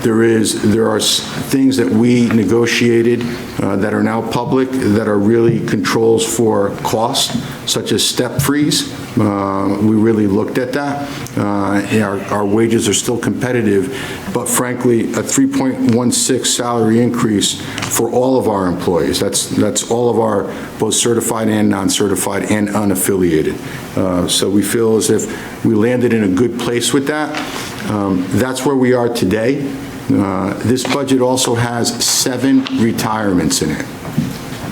There are things that we negotiated that are now public that are really controls for cost, such as step freeze. We really looked at that. Our wages are still competitive, but frankly, a 3.16 salary increase for all of our employees. That's all of our both certified and non-certified and unaffiliated. So we feel as if we landed in a good place with that. That's where we are today. This budget also has 7 retirements in it.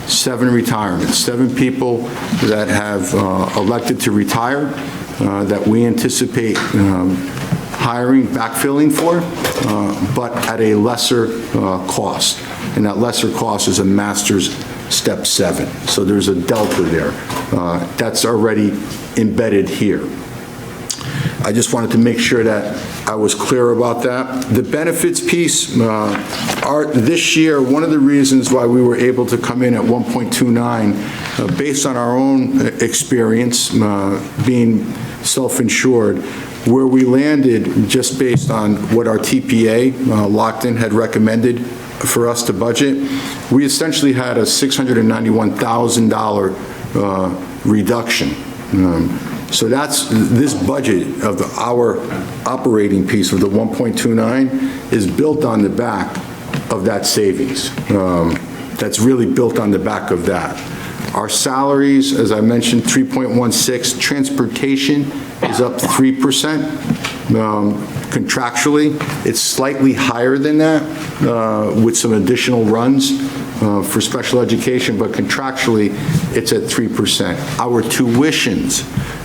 7 retirements, 7 people that have elected to retire that we anticipate hiring, backfilling for, but at a lesser cost. And that lesser cost is a master's step 7. So there's a delta there. That's already embedded here. I just wanted to make sure that I was clear about that. The benefits piece, this year, one of the reasons why we were able to come in at 1.29, based on our own experience, being self-insured, where we landed just based on what our TPA, Lockton, had recommended for us to budget, we essentially had a $691,000 reduction. So that's this budget of our operating piece of the 1.29 is built on the back of that savings. That's really built on the back of that. Our salaries, as I mentioned, 3.16. Transportation is up 3%. Contractually, it's slightly higher than that with some additional runs for special education, but contractually, it's at 3%. Our tuitions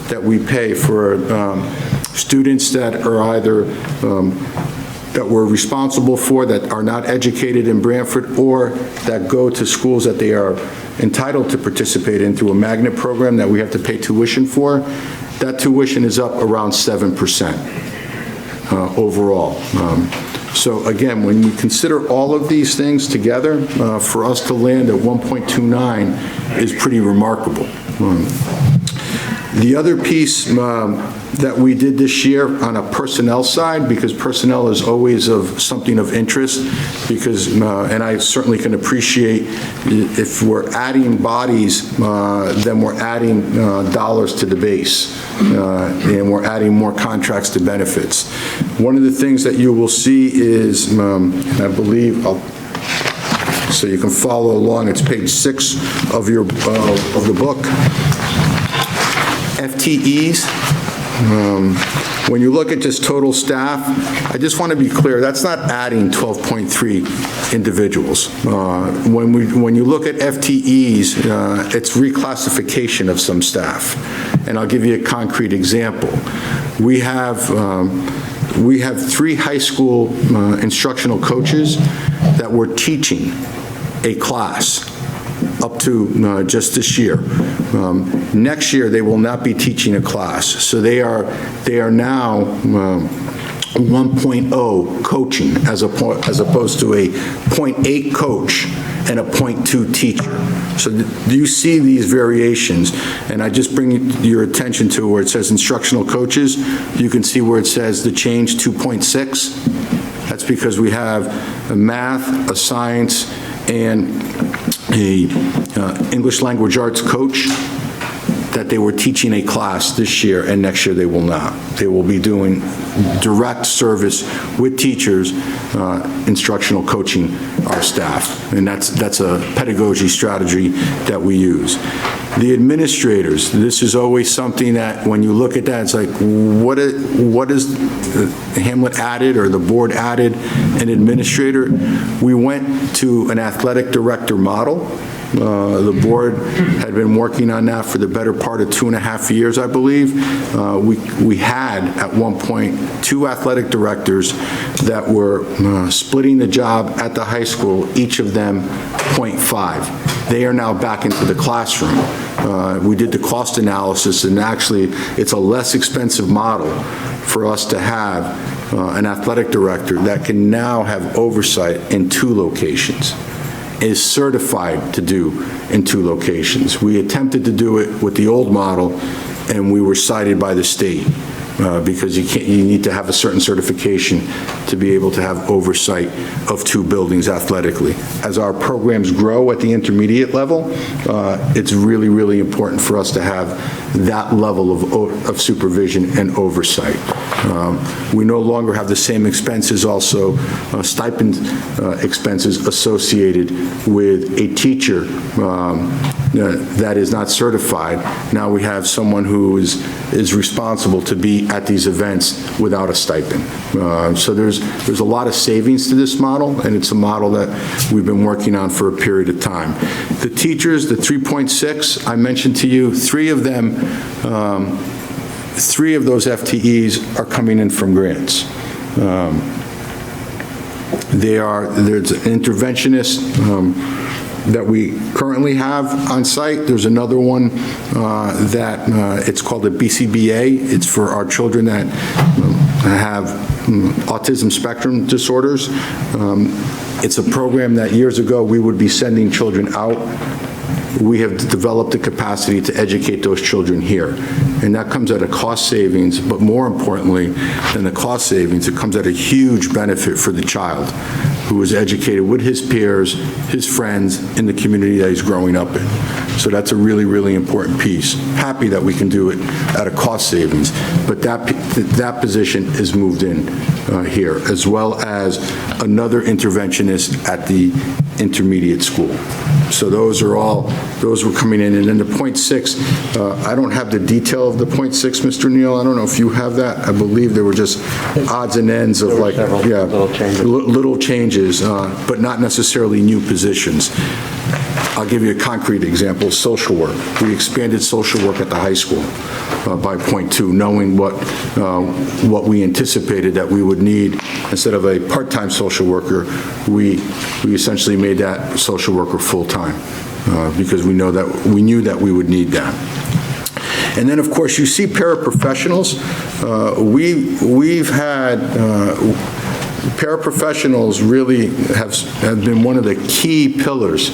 that we pay for students that are either that we're responsible for that are not educated in Branford or that go to schools that they are entitled to participate in through a magnet program that we have to pay tuition for, that tuition is up around 7% overall. So again, when we consider all of these things together, for us to land at 1.29 is pretty remarkable. The other piece that we did this year on a personnel side, because personnel is always of something of interest, because, and I certainly can appreciate if we're adding bodies, then we're adding dollars to the base, and we're adding more contracts to benefits. One of the things that you will see is, and I believe, so you can follow along, it's page 6 of your of the book. FTEs, when you look at just total staff, I just want to be clear, that's not adding 12.3 individuals. When you look at FTEs, it's reclassification of some staff. And I'll give you a concrete example. We have 3 high school instructional coaches that were teaching a class up to just this year. Next year, they will not be teaching a class. So they are now 1.0 coaching as opposed to a 0.8 coach and a 0.2 teacher. So do you see these variations? And I just bring your attention to where it says instructional coaches. You can see where it says the change 2.6. That's because we have a math, a science, and a English language arts coach that they were teaching a class this year, and next year they will not. They will be doing direct service with teachers, instructional coaching our staff, and that's a pedagogy strategy that we use. The administrators, this is always something that when you look at that, it's like, what is Hamlet added or the board added an administrator? We went to an athletic director model. The board had been working on that for the better part of 2.5 years, I believe. We had, at one point, 2 athletic directors that were splitting the job at the high school, each of them 0.5. They are now back into the classroom. We did the cost analysis, and actually, it's a less expensive model for us to have an athletic director that can now have oversight in 2 locations. Is certified to do in 2 locations. We attempted to do it with the old model, and we were cited by the state because you need to have a certain certification to be able to have oversight of 2 buildings athletically. As our programs grow at the intermediate level, it's really, really important for us to have that level of supervision and oversight. We no longer have the same expenses, also stipend expenses associated with a teacher that is not certified. Now we have someone who is responsible to be at these events without a stipend. So there's a lot of savings to this model, and it's a model that we've been working on for a period of time. The teachers, the 3.6, I mentioned to you, 3 of them, 3 of those FTEs are coming in from grants. There's an interventionist that we currently have on site. There's another one that it's called a BCBA. It's for our children that have autism spectrum disorders. It's a program that years ago we would be sending children out. We have developed the capacity to educate those children here. And that comes at a cost savings, but more importantly than the cost savings, it comes at a huge benefit for the child who is educated with his peers, his friends in the community that he's growing up in. So that's a really, really important piece. Happy that we can do it at a cost savings, but that position is moved in here, as well as another interventionist at the intermediate school. So those were coming in. And then the 0.6, I don't have the detail of the 0.6, Mr. Neal. I don't know if you have that. I believe there were just odds and ends of like, yeah, little changes, but not necessarily new positions. I'll give you a concrete example, social work. We expanded social work at the high school by 0.2, knowing what we anticipated that we would need. Instead of a part-time social worker, we essentially made that social worker full-time because we knew that we would need that. And then, of course, you see paraprofessionals. We've had paraprofessionals really have been one of the key pillars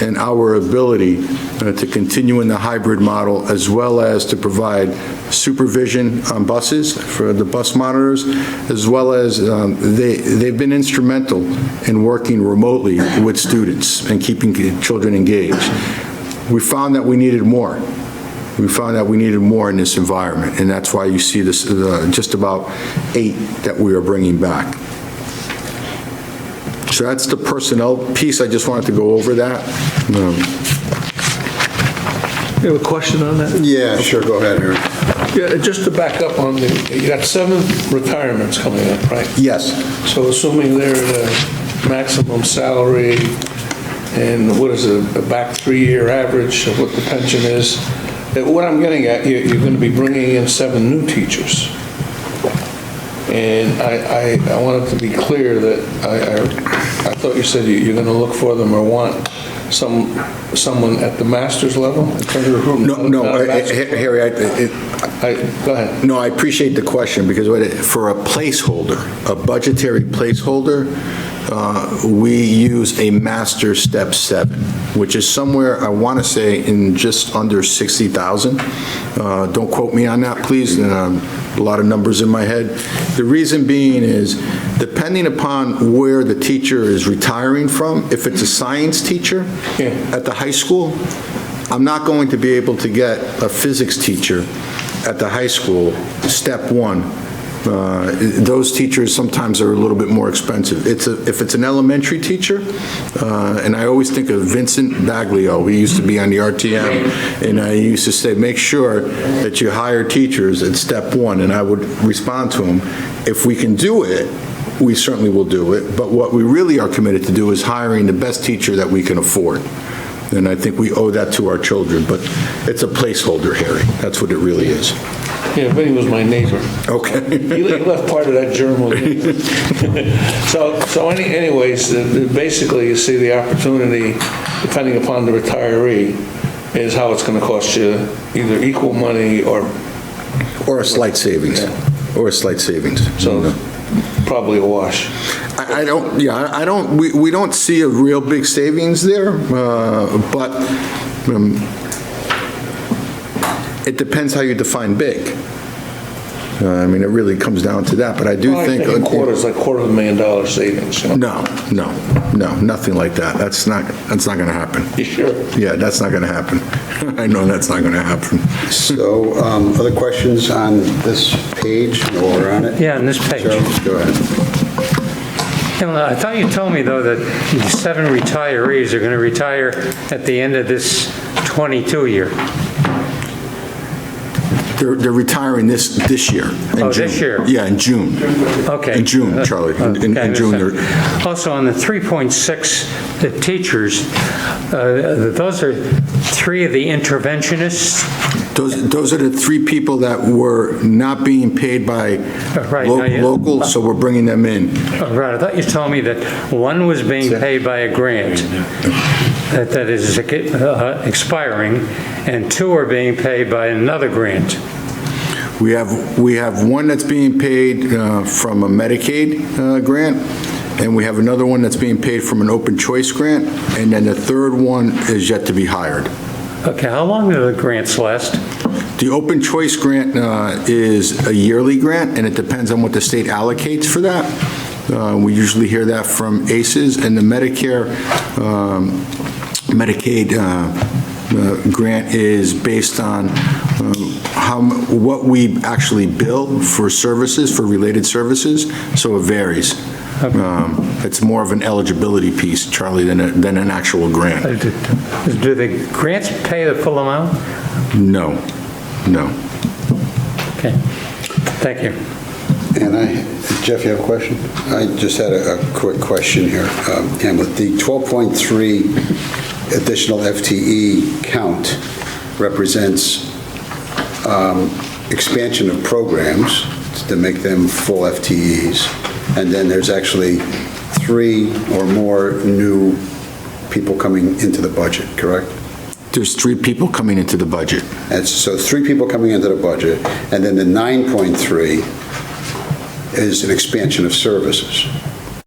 in our ability to continue in the hybrid model, as well as to provide supervision on buses for the bus monitors, as well as they've been instrumental in working remotely with students and keeping children engaged. We found that we needed more. We found that we needed more in this environment, and that's why you see this just about 8 that we are bringing back. So that's the personnel piece. I just wanted to go over that. You have a question on that? Yeah, sure, go ahead, Harry. Yeah, just to back up on you got 7 retirements coming up, right? Yes. So assuming they're at a maximum salary, and what is a back 3-year average of what the pension is, what I'm getting at, you're going to be bringing in 7 new teachers. And I wanted to be clear that I thought you said you're going to look for them or want someone at the master's level in terms of recruitment. No, Harry, go ahead. No, I appreciate the question, because for a placeholder, a budgetary placeholder, we use a master step 7, which is somewhere, I want to say, in just under 60,000. Don't quote me on that, please. A lot of numbers in my head. The reason being is, depending upon where the teacher is retiring from, if it's a science teacher at the high school, I'm not going to be able to get a physics teacher at the high school, step one. Those teachers sometimes are a little bit more expensive. If it's an elementary teacher, and I always think of Vincent Baglio, he used to be on the RTM, and I used to say, make sure that you hire teachers at step one, and I would respond to him, if we can do it, we certainly will do it, but what we really are committed to do is hiring the best teacher that we can afford. And I think we owe that to our children, but it's a placeholder, Harry. That's what it really is. Yeah, Vinny was my neighbor. Okay. He left part of that germ with me. So anyways, basically you see the opportunity, depending upon the retiree, is how it's going to cost you either equal money or a slight savings. Yeah. Or a slight savings. So probably a wash. We don't see a real big savings there, but it depends how you define big. I mean, it really comes down to that, but I do think... a quarter is like $250,000 savings. You know? No, nothing like that. That's not going to happen. You sure? Yeah, that's not going to happen. I know that's not going to happen. So, other questions on this page or on it? Yeah, on this page. Charles, go ahead. I thought you told me, though, that the 7 retirees are going to retire at the end of this 22 year. They're retiring this year. Oh, June. This year? Yeah, in June. Okay. In June, Charlie. In June. Also, on the 3.6, the teachers, those are 3 of the interventionists. Those are the 3 people that were not being paid by local, so we're bringing them in. Right. I thought you told me that 1 was being paid by a grant that is expiring, and 2 are being paid by another grant. We have 1 that's being paid from a Medicaid grant, and we have another one that's being paid from an open choice grant, and then the 3rd one is yet to be hired. Okay, how long do the grants last? The open choice grant is a yearly grant, and it depends on what the state allocates for that. We usually hear that from ACEs, and the Medicaid grant is based on what we actually bill for services, for related services, so it varies. Okay. It's more of an eligibility piece, Charlie, than an actual grant. Do the grants pay the full amount? No. Okay, thank you. And Jeff, you have a question? I just had a quick question here. Hamlet, the 12.3 additional FTE count represents expansion of programs to make them full FTEs. And then there's actually 3 or more new people coming into the budget, correct? There's 3 people coming into the budget. And so 3 people coming into the budget, and then the 9.3 is an expansion of services.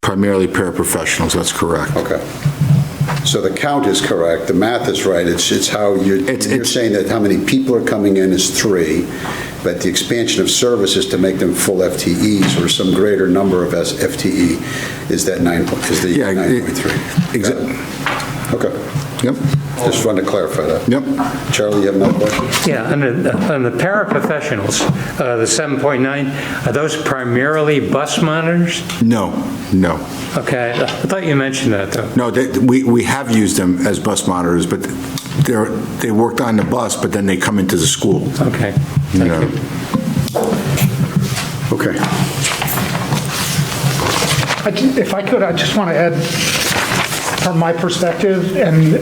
Primarily paraprofessionals, that's correct. Okay. So the count is correct, the math is right, it's how you're saying that how many people are coming in is 3, but the expansion of services to make them full FTEs or some greater number of FTE is that 9.3. Exactly. Okay. Yep. Just wanted to clarify that. Yep. Charlie, you have another question? Yeah, on the paraprofessionals, the 7.9, are those primarily bus monitors? No. Okay, I thought you mentioned that, though. No, we have used them as bus monitors, but they worked on the bus, but then they come into the school. Okay, thank you. Okay. If I could, I just want to add, from my perspective, and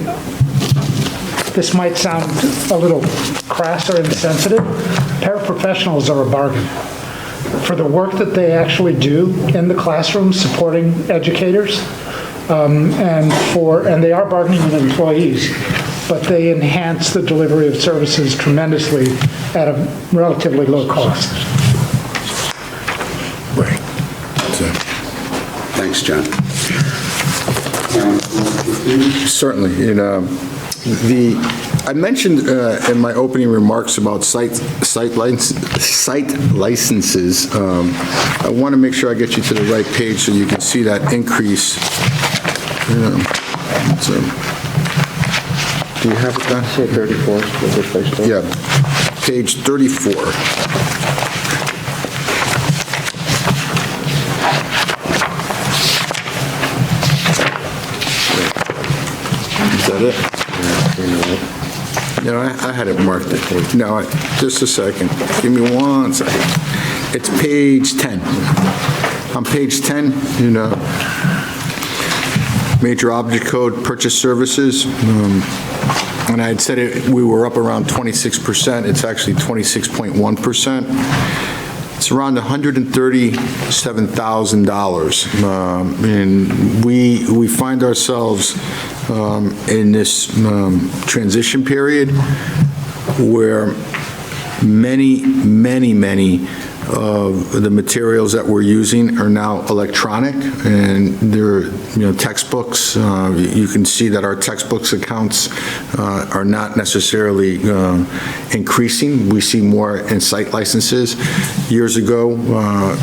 this might sound a little crass or insensitive, paraprofessionals are a bargain. For the work that they actually do in the classroom supporting educators, and they are bargaining with employees, but they enhance the delivery of services tremendously at a relatively low cost. Right. Thanks, John. Certainly. I mentioned in my opening remarks about site licenses. I want to make sure I get you to the right page so you can see that increase. Do you have it down? Say 34. Yeah, page 34. Is that it? No, I had it marked. No, just a second. Give me 1 second. It's page 10. On page 10, major object code purchase services. And I had said we were up around 26%. It's actually 26.1%. It's around $137,000. And we find ourselves in this transition period where many of the materials that we're using are now electronic, and they're, textbooks. You can see that our textbooks accounts are not necessarily increasing. We see more in site licenses. Years ago,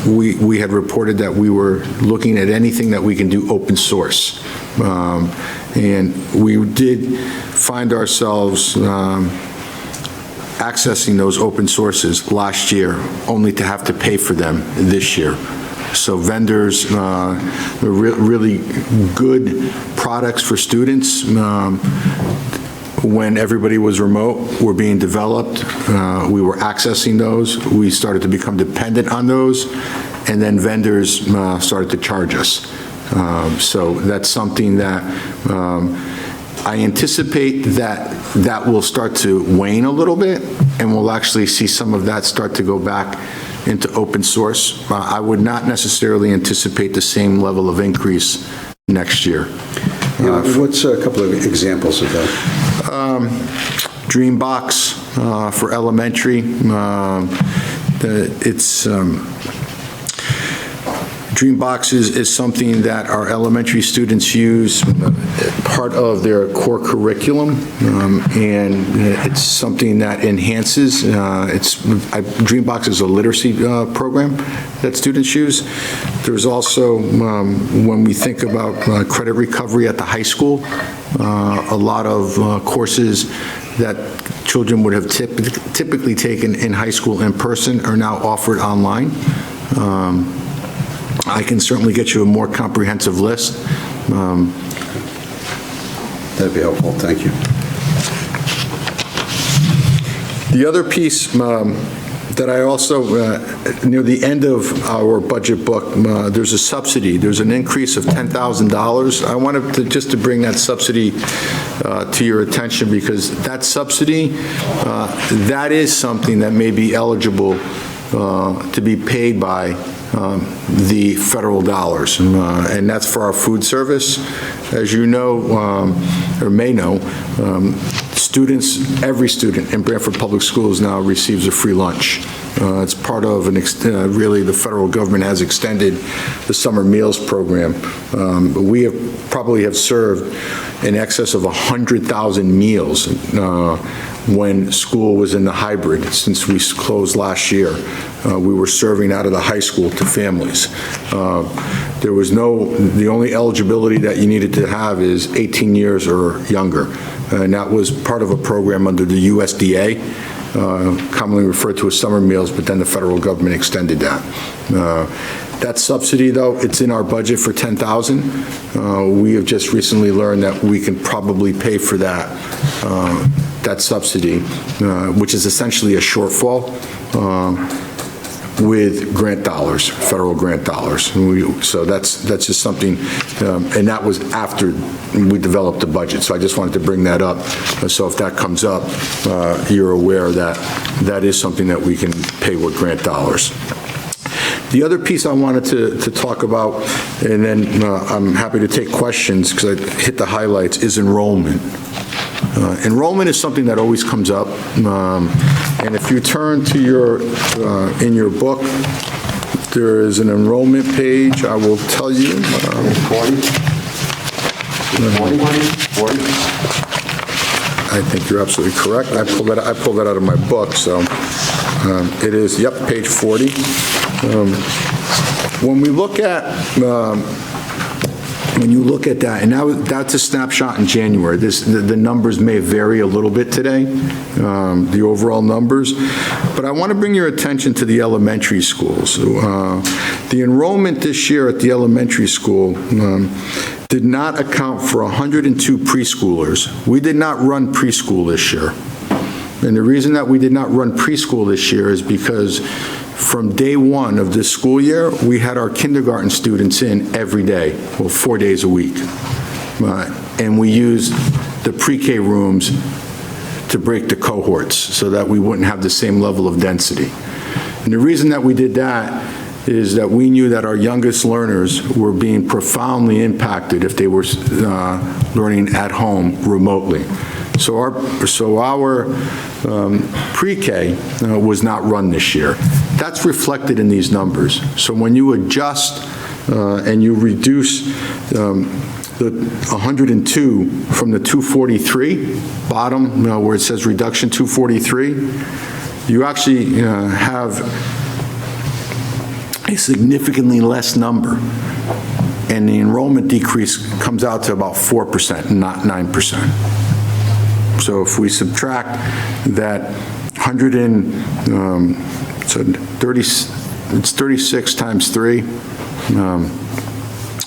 we had reported that we were looking at anything that we can do open source. And we did find ourselves accessing those open sources last year, only to have to pay for them this year. So vendors, really good products for students. When everybody was remote, were being developed. We were accessing those. We started to become dependent on those, and then vendors started to charge us. So that's something that I anticipate that will start to wane a little bit, and we'll actually see some of that start to go back into open source. I would not necessarily anticipate the same level of increase next year. What's a couple of examples of that? Dreambox for elementary. Dreambox is something that our elementary students use, part of their core curriculum, and it's something that enhances. Dreambox is a literacy program that students use. There's also, when we think about credit recovery at the high school, a lot of courses that children would have typically taken in high school in person are now offered online. I can certainly get you a more comprehensive list. That'd be helpful, thank you. The other piece that I also, near the end of our budget book, there's a subsidy. There's an increase of $10,000. I wanted to just to bring that subsidy to your attention, because that subsidy, that is something that may be eligible to be paid by the federal dollars, and that's for our food service. As you know, or may know, students, every student in Branford Public Schools now receives a free lunch. It's part of really the federal government has extended the summer meals program. We probably have served in excess of 100,000 meals when school was in the hybrid. Since we closed last year, we were serving out of the high school to families. There was the only eligibility that you needed to have is 18 years or younger. And that was part of a program under the USDA, commonly referred to as summer meals, but then the federal government extended that. That subsidy, though, it's in our budget for $10,000. We have just recently learned that we can probably pay for that subsidy, which is essentially a shortfall, with grant dollars, federal grant dollars. So that's just something, and that was after we developed the budget. So I just wanted to bring that up. So if that comes up, you're aware that that is something that we can pay with grant dollars. The other piece I wanted to talk about, and then I'm happy to take questions because I hit the highlights, is enrollment. Enrollment is something that always comes up, and if you turn to in your book, there is an enrollment page. I will tell you. 40? I think you're absolutely correct. I pulled that out of my book, so it is, yep, page 40. When we look at when you look at that, and that's a snapshot in January. The numbers may vary a little bit today, the overall numbers, but I want to bring your attention to the elementary schools. The enrollment this year at the elementary school did not account for 102 preschoolers. We did not run preschool this year. And the reason that we did not run preschool this year is because from day one of this school year, we had our kindergarten students in every day, well, 4 days a week. And we used the pre-K rooms to break the cohorts so that we wouldn't have the same level of density. And the reason that we did that is that we knew that our youngest learners were being profoundly impacted if they were learning at home remotely. So our pre-K was not run this year. That's reflected in these numbers. So when you adjust and you reduce the 102 from the 243, bottom, where it says reduction 243, you actually have a significantly less number. And the enrollment decrease comes out to about 4%, not 9%. So if we subtract that it's 36 times 3,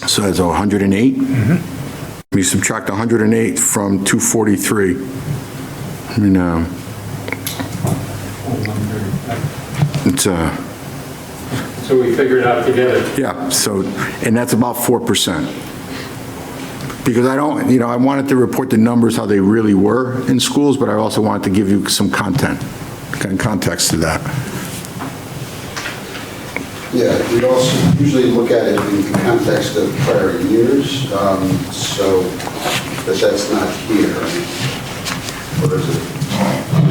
so that's 108. We subtract 108 from 243. I mean, it's So we figured it out together. yeah. So, and that's about 4%. Because I don't, I wanted to report the numbers how they really were in schools, but I also wanted to give you some context to that. Yeah, we also usually look at it in the context of prior years, so that's not here. Or is it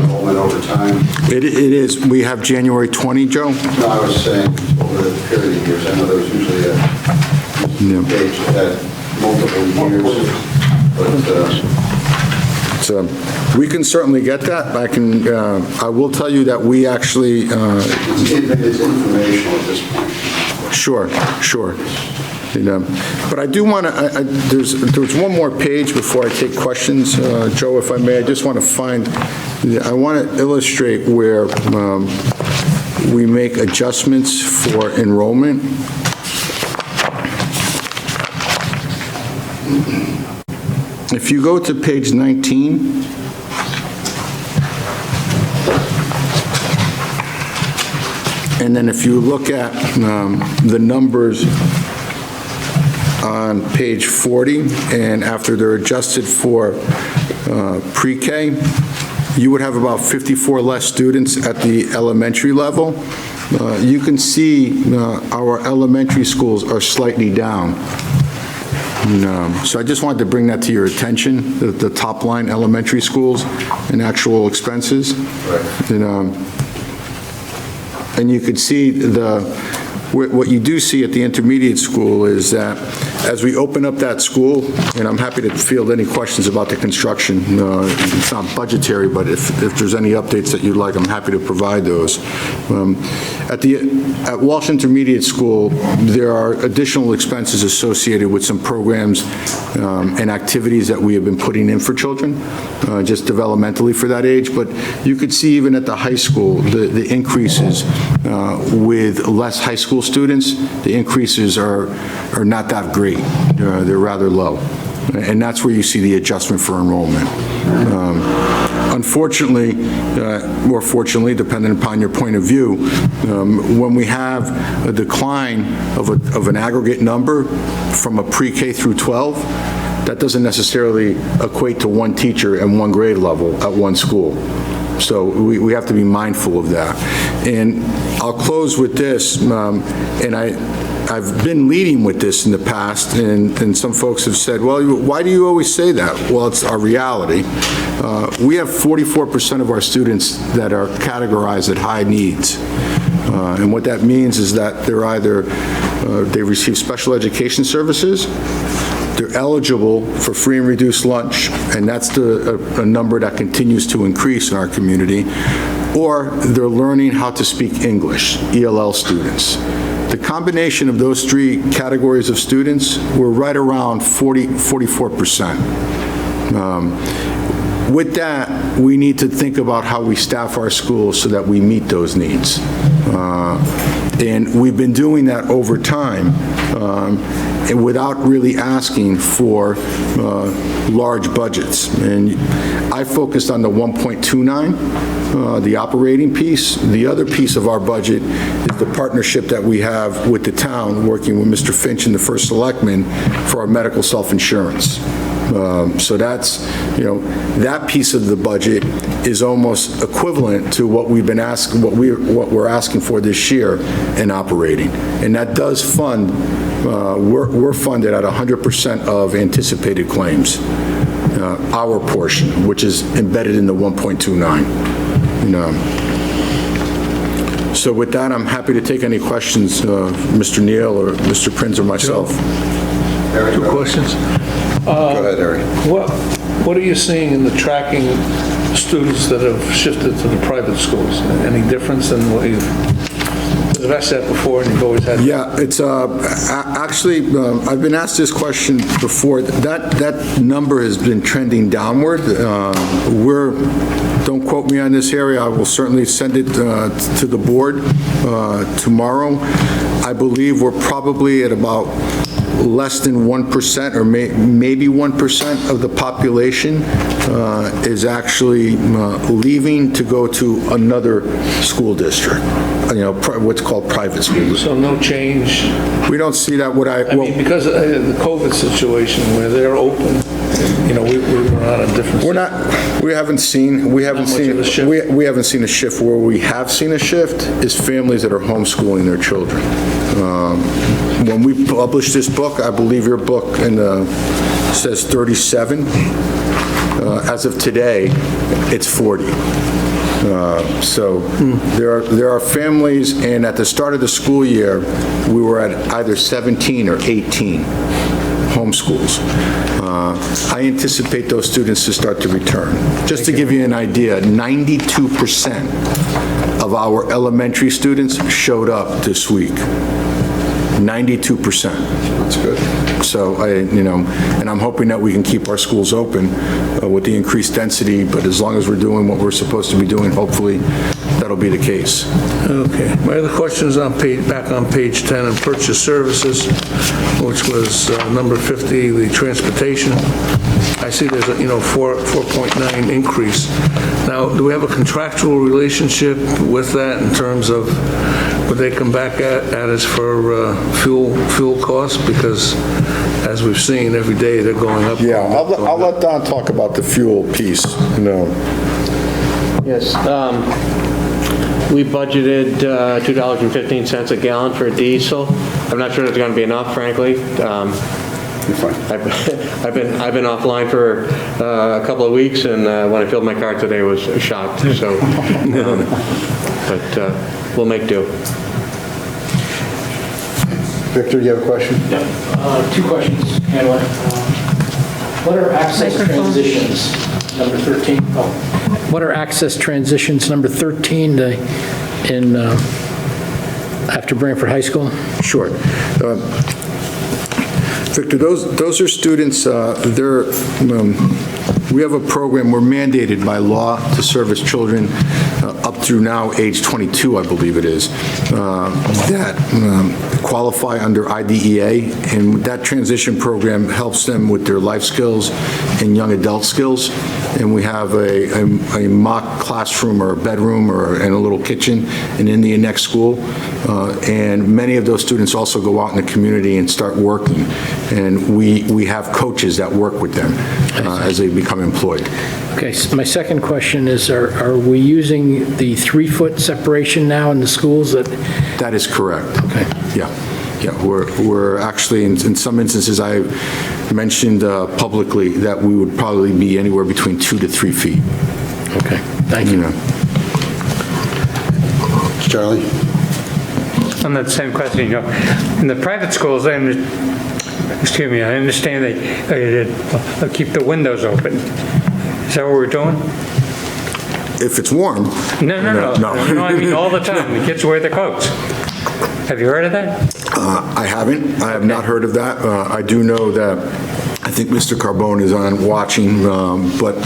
enrollment over time? It is. We have January 20, Joe? No, I was saying over the period of years. I know there was usually a page that had multiple years, but we can certainly get that. I will tell you that we actually... it's informational at this point. Sure. But I do want to, there's one more page before I take questions, Joe, if I may. I just want to I want to illustrate where we make adjustments for enrollment. If you go to page 19, and then if you look at the numbers on page 40, and after they're adjusted for pre-K, you would have about 54 less students at the elementary level. You can see our elementary schools are slightly down. So I just wanted to bring that to your attention, the top line elementary schools and actual expenses. And you could see what you do see at the intermediate school is that as we open up that school, and I'm happy to field any questions about the construction. It's not budgetary, but if there's any updates that you'd like, I'm happy to provide those. At Walsh Intermediate School, there are additional expenses associated with some programs and activities that we have been putting in for children, just developmentally for that age. But you could see even at the high school, the increases with less high school students, the increases are not that great. They're rather low. And that's where you see the adjustment for enrollment. Unfortunately, or fortunately, depending upon your point of view, when we have a decline of an aggregate number from a pre-K through 12, that doesn't necessarily equate to one teacher and one grade level at one school. So we have to be mindful of that. And I'll close with this, and I've been leading with this in the past, and some folks have said, well, why do you always say that? Well, it's our reality. We have 44% of our students that are categorized at high needs. And what that means is that they're either, they receive special education services, they're eligible for free and reduced lunch, and that's a number that continues to increase in our community, or they're learning how to speak English, ELL students. The combination of those three categories of students were right around 44%. With that, we need to think about how we staff our schools so that we meet those needs. And we've been doing that over time and without really asking for large budgets. And I focused on the 1.29, the operating piece. The other piece of our budget is the partnership that we have with the town, working with Mr. Finch and the First Selectman for our medical self-insurance. So that's, that piece of the budget is almost equivalent to what we've been asking, what we're asking for this year in operating. And that does fund, we're funded at 100% of anticipated claims, our portion, which is embedded in the 1.29. So with that, I'm happy to take any questions, Mr. Neal or Mr. Prinz or myself. Two questions. Go ahead, Eric. What are you seeing in the tracking students that have shifted to the private schools? Any difference than what you've asked that before and you've always had? Yeah, it's actually, I've been asked this question before. That number has been trending downward. Don't quote me on this area. I will certainly send it to the board tomorrow. I believe we're probably at about less than 1% or maybe 1% of the population is actually leaving to go to another school district, what's called private schools. So no change? We don't see that. I mean, because of the COVID situation where they're open, we were on a different. We haven't seen a shift. Where we have seen a shift is families that are homeschooling their children. When we published this book, I believe your book says 37. As of today, it's 40. So there are families, and at the start of the school year, we were at either 17 or 18 homeschools. I anticipate those students to start to return. Just to give you an idea, 92% of our elementary students showed up this week. 92%. That's good. So, and I'm hoping that we can keep our schools open with the increased density, but as long as we're doing what we're supposed to be doing, hopefully that'll be the case. Okay. My other question is back on page 10 in purchase services, which was number 50, the transportation. I see there's a 4.9 increase. Now, do we have a contractual relationship with that in terms of would they come back at us for fuel costs? Because as we've seen every day, they're going up. Yeah, I'll let Don talk about the fuel piece. Yes. We budgeted $2.15 a gallon for diesel. I'm not sure it's going to be enough, frankly. I've been offline for a couple of weeks, and when I filled my car today, I was shocked. So, but we'll make do. Victor, you have a question? Yeah. Two questions, Handler. What are access transitions, number 13? What are access transitions, number 13, after Branford High School? Sure. Victor, those are students, we have a program, we're mandated by law to service children up through now age 22, I believe it is, that qualify under IDEA, and that transition program helps them with their life skills and young adult skills. And we have a mock classroom or a bedroom and a little kitchen and in the next school. And many of those students also go out in the community and start working. And we have coaches that work with them as they become employed. Okay, so my second question is, are we using the 3-foot separation now in the schools? That is correct. Okay. Yeah, we're actually, in some instances, I mentioned publicly that we would probably be anywhere between 2 to 3 feet. Okay, thank you. Charlie? On that same question, in the private schools, I understand they keep the windows open. Is that what we're doing? If it's warm. No. I mean, all the time, the kids wear their coats. Have you heard of that? I haven't. I have not heard of that. I do know that, I think Mr. Carbone is on watching, but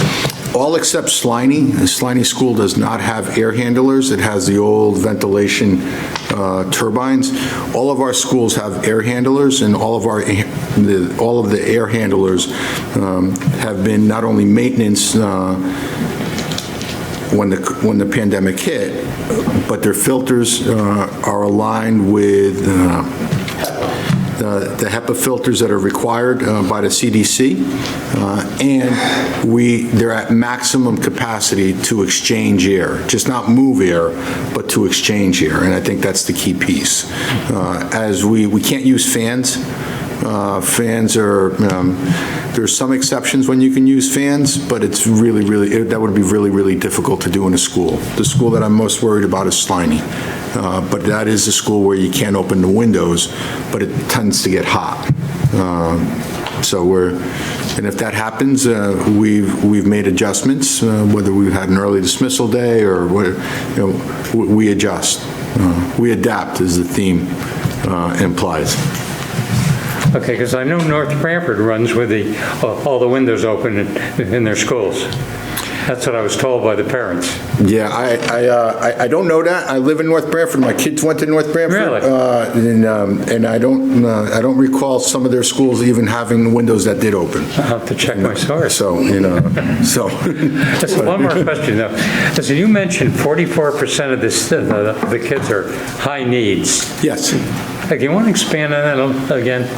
all except Sliney. Sliney School does not have air handlers. It has the old ventilation turbines. All of our schools have air handlers, and all of the air handlers have been not only maintenance when the pandemic hit, but their filters are aligned with the HEPA filters that are required by the CDC, and they're at maximum capacity to exchange air, just not move air, but to exchange air, and I think that's the key piece. As we can't use fans. Fans are, there's some exceptions when you can use fans, but it's really, that would be really difficult to do in a school. The school that I'm most worried about is Sliney, but that is a school where you can't open the windows, but it tends to get hot. And if that happens, we've made adjustments, whether we've had an early dismissal day or we adjust. We adapt, as the theme implies. Okay, because I know North Branford runs with all the windows open in their schools. That's what I was told by the parents. Yeah, I don't know that. I live in North Branford. My kids went to North Branford. Really? And I don't recall some of their schools even having windows that did open. I'll have to check my source. So. Just one more question, though. Listen, you mentioned 44% of the kids are high needs. Yes. Do you want to expand on that again?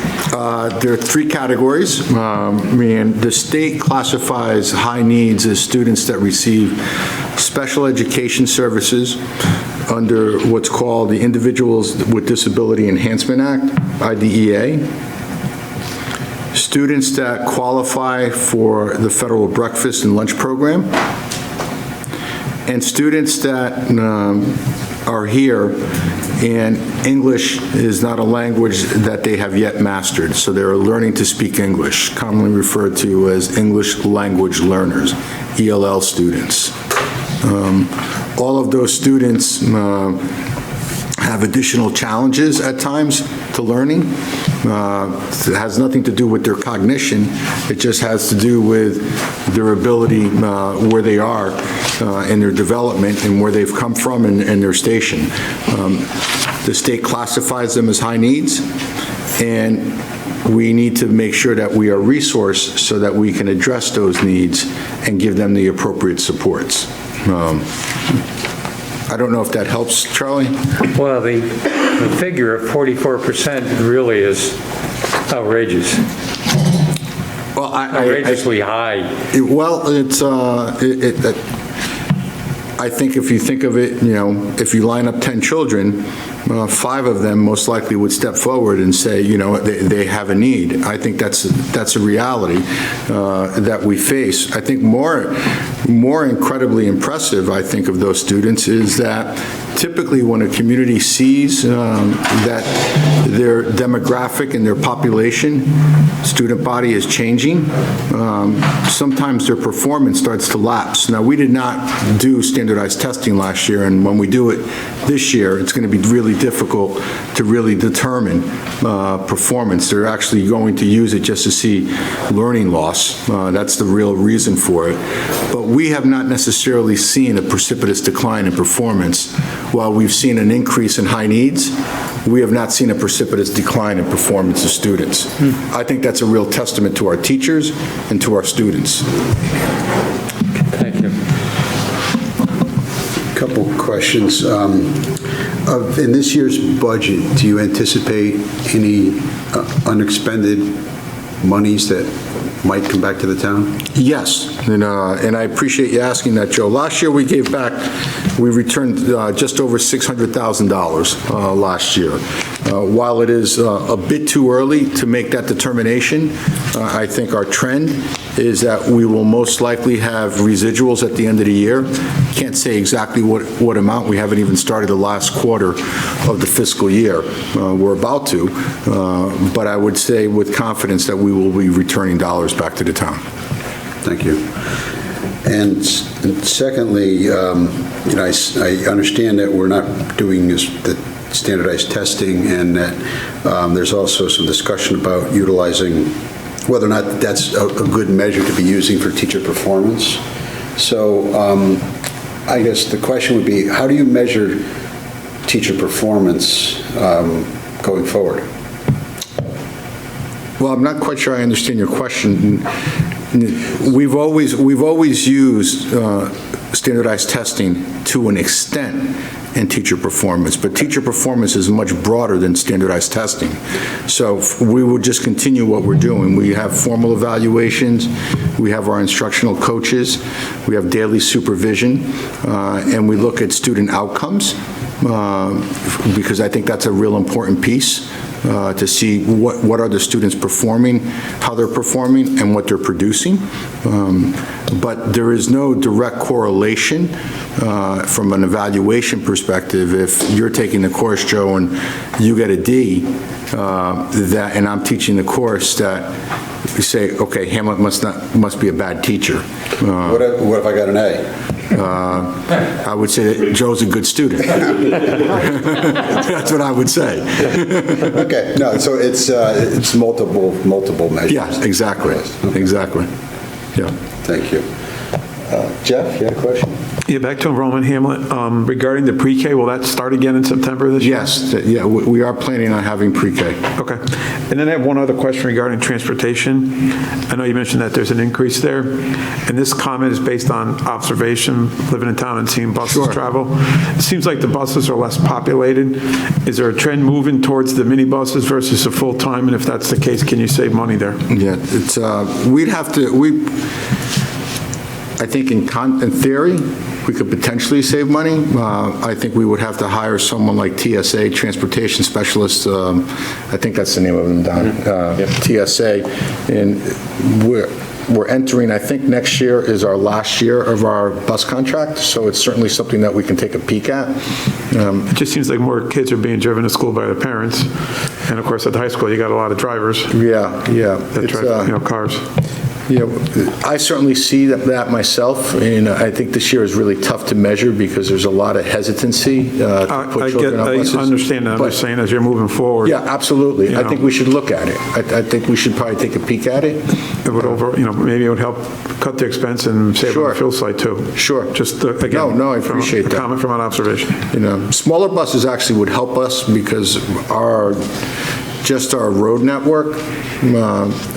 There are three categories. The state classifies high needs as students that receive special education services under what's called the Individuals with Disability Enhancement Act, IDEA. Students that qualify for the federal breakfast and lunch program. And students that are here and English is not a language that they have yet mastered, so they're learning to speak English, commonly referred to as English language learners, ELL students. All of those students have additional challenges at times to learning. It has nothing to do with their cognition. It just has to do with their ability, where they are in their development and where they've come from and their station. The state classifies them as high needs, and we need to make sure that we are resourced so that we can address those needs and give them the appropriate supports. I don't know if that helps, Charlie? Well, the figure of 44% really is outrageous. Well, outrageously high. I think if you think of it, if you line up 10 children, 5 of them most likely would step forward and say, they have a need. I think that's a reality that we face. I think more incredibly impressive, I think, of those students is that typically when a community sees that their demographic and their population, student body is changing, sometimes their performance starts to lapse. Now, we did not do standardized testing last year, and when we do it this year, it's going to be really difficult to really determine performance. They're actually going to use it just to see learning loss. That's the real reason for it. But we have not necessarily seen a precipitous decline in performance. While we've seen an increase in high needs, we have not seen a precipitous decline in performance of students. I think that's a real testament to our teachers and to our students. Thank you. Couple questions. In this year's budget, do you anticipate any unexpended monies that might come back to the town? Yes, and I appreciate you asking that, Joe. Last year we returned just over $600,000 last year. While it is a bit too early to make that determination, I think our trend is that we will most likely have residuals at the end of the year. Can't say exactly what amount. We haven't even started the last quarter of the fiscal year. We're about to, but I would say with confidence that we will be returning dollars back to the town. Thank you. And secondly, I understand that we're not doing the standardized testing, and that there's also some discussion about utilizing whether or not that's a good measure to be using for teacher performance. So I guess the question would be, how do you measure teacher performance going forward? Well, I'm not quite sure I understand your question. We've always used standardized testing to an extent in teacher performance, but teacher performance is much broader than standardized testing. So we will just continue what we're doing. We have formal evaluations, we have our instructional coaches, we have daily supervision, and we look at student outcomes, because I think that's a real important piece. To see what are the students performing, how they're performing, and what they're producing. But there is no direct correlation from an evaluation perspective. If you're taking the course, Joe, and you get a D, and I'm teaching the course, that you say, okay, Hamlet must be a bad teacher. What if I got an A? I would say that Joe's a good student. That's what I would say. Okay, no, so it's multiple measures. Yeah, exactly, exactly. Yeah. Thank you. Jeff, you had a question? Yeah, back to enrollment, Hamlet. Regarding the pre-K, will that start again in September this year? Yes, yeah, we are planning on having pre-K. Okay. And then I have one other question regarding transportation. I know you mentioned that there's an increase there, and this comment is based on observation, living in town and seeing buses travel. It seems like the buses are less populated. Is there a trend moving towards the minibuses versus the full-time? And if that's the case, can you save money there? Yeah, it's, we'd have to, I think in theory, we could potentially save money. I think we would have to hire someone like TSA, Transportation Specialist, I think that's the name of them, Don, TSA, and we're entering, I think next year is our last year of our bus contract, so it's certainly something that we can take a peek at. It just seems like more kids are being driven to school by their parents, and of course at the high school you got a lot of drivers. Yeah. That drive, cars. I certainly see that myself, and I think this year is really tough to measure because there's a lot of hesitancy to put children on buses. I understand that. I'm just saying as you're moving forward. Yeah, absolutely. I think we should look at it. I think we should probably take a peek at it. It would maybe it would help cut the expense and save on the fuel side too. Sure. Just again. No, I appreciate that. A comment from an observation. Smaller buses actually would help us because our road network,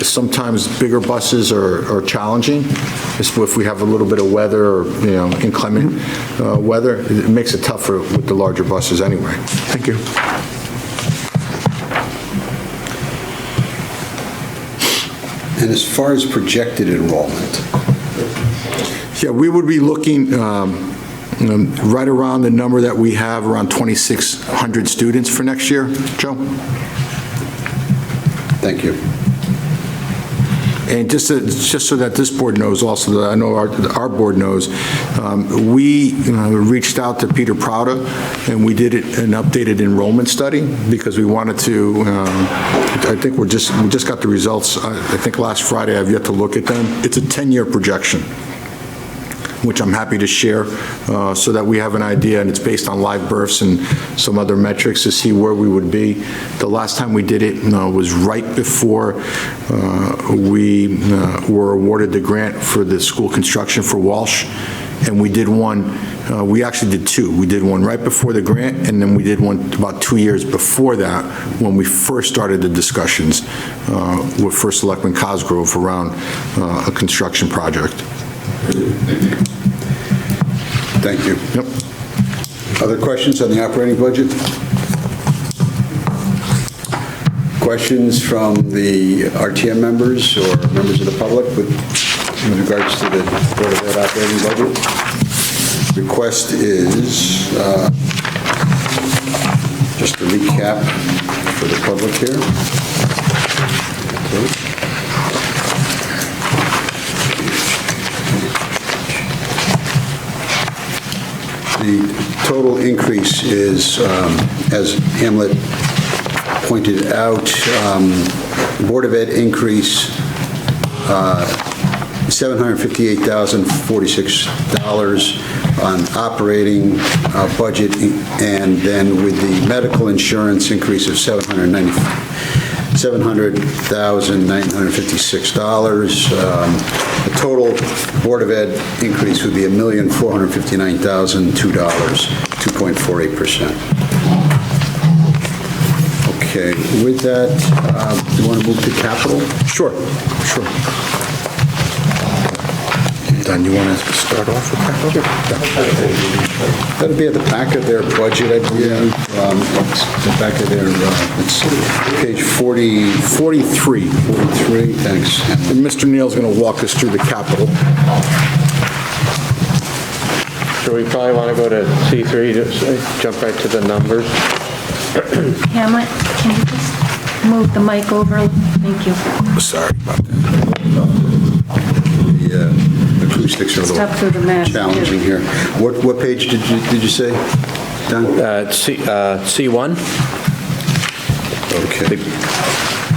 sometimes bigger buses are challenging. If we have a little bit of weather or inclement weather, it makes it tougher with the larger buses anyway. Thank you. And as far as projected enrollment? Yeah, we would be looking right around the number that we have, around 2,600 students for next year. Joe? Thank you. And just so that this board knows also, that I know our board knows, we reached out to Peter Prouda and we did an updated enrollment study because we wanted to, I think we just got the results, I think last Friday. I've yet to look at them. It's a 10-year projection, which I'm happy to share so that we have an idea, and it's based on live births and some other metrics to see where we would be. The last time we did it was right before we were awarded the grant for the school construction for Walsh, and we did one, we actually did two. We did one right before the grant, and then we did one about 2 years before that when we first started the discussions with First Selectman Cosgrove around a construction project. Thank you. Yep. Other questions on the operating budget? Questions from the RTM members or members of the public with regards to the Board of Ed operating budget? Request is, just a recap for the public here. Okay. The total increase is, as Hamlet pointed out, Board of Ed increase $758,046 on operating budget, and then with the medical insurance increase of $700,956. The total Board of Ed increase would be $1,459,002, 2.48%. Okay, with that, do you want to move to capital? Sure. Don, you want to start off with capital? That'll be at the back of their budget, I believe. The back of their, let's see, page 43. 43, thanks. And Mr. Neal's going to walk us through the capital. So we probably want to go to C3 to jump right to the numbers. Hamlet, can you just move the mic over? Thank you. Sorry about that. The acoustics are a Step through the little math, challenging too. here. What page did you say, Don? C1. Okay.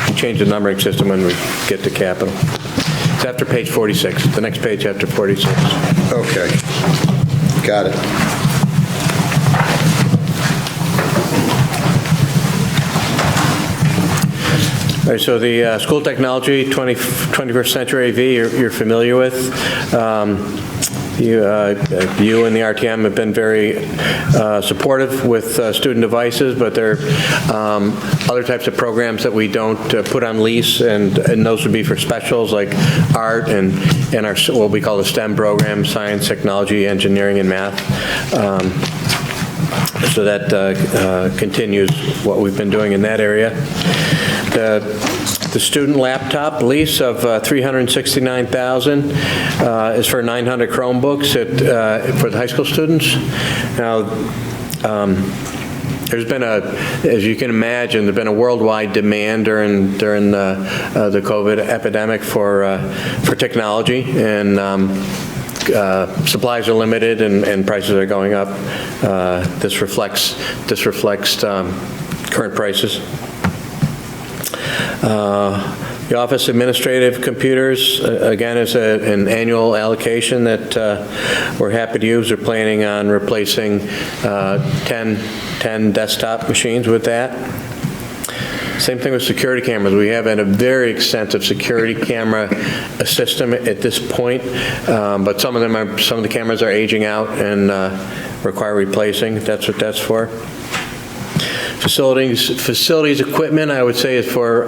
We change the numbering system when we get to capital. It's after page 46, the next page after 46. Okay. Got it. All right, so the school technology 21st century AV you're familiar with. You and the RTM have been very supportive with student devices, but there are other types of programs that we don't put on lease, and those would be for specials like art and our what we call the STEM program, science, technology, engineering, and math. So that continues what we've been doing in that area. The student laptop lease of $369,000 is for 900 Chromebooks for the high school students. Now, there's been as you can imagine, there's been a worldwide demand during the COVID epidemic for technology, and supplies are limited and prices are going up. This reflects current prices. The office administrative computers, again, is an annual allocation that we're happy to use. We're planning on replacing 10 desktop machines with that. Same thing with security cameras. We have a very extensive security camera system at this point, but some of the cameras are aging out and require replacing. That's what that's for. Facilities equipment, I would say, is for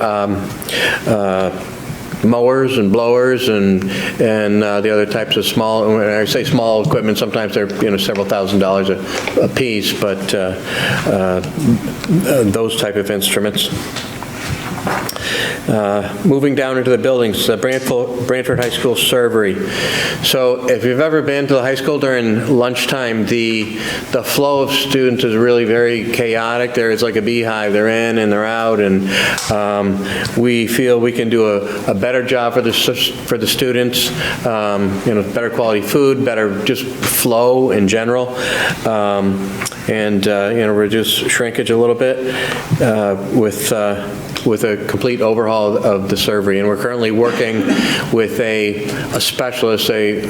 mowers and blowers and the other types of small. When I say small equipment, sometimes they're several $1,000s a piece, but those type of instruments. Moving down into the buildings, the Branford High School servery. So if you've ever been to the high school during lunchtime, the flow of students is really very chaotic. There is like a beehive. They're in and they're out, and we feel we can do a better job for the students. Better quality food, better just flow in general, and reduce shrinkage a little bit with a complete overhaul of the servery. And we're currently working with a specialist, a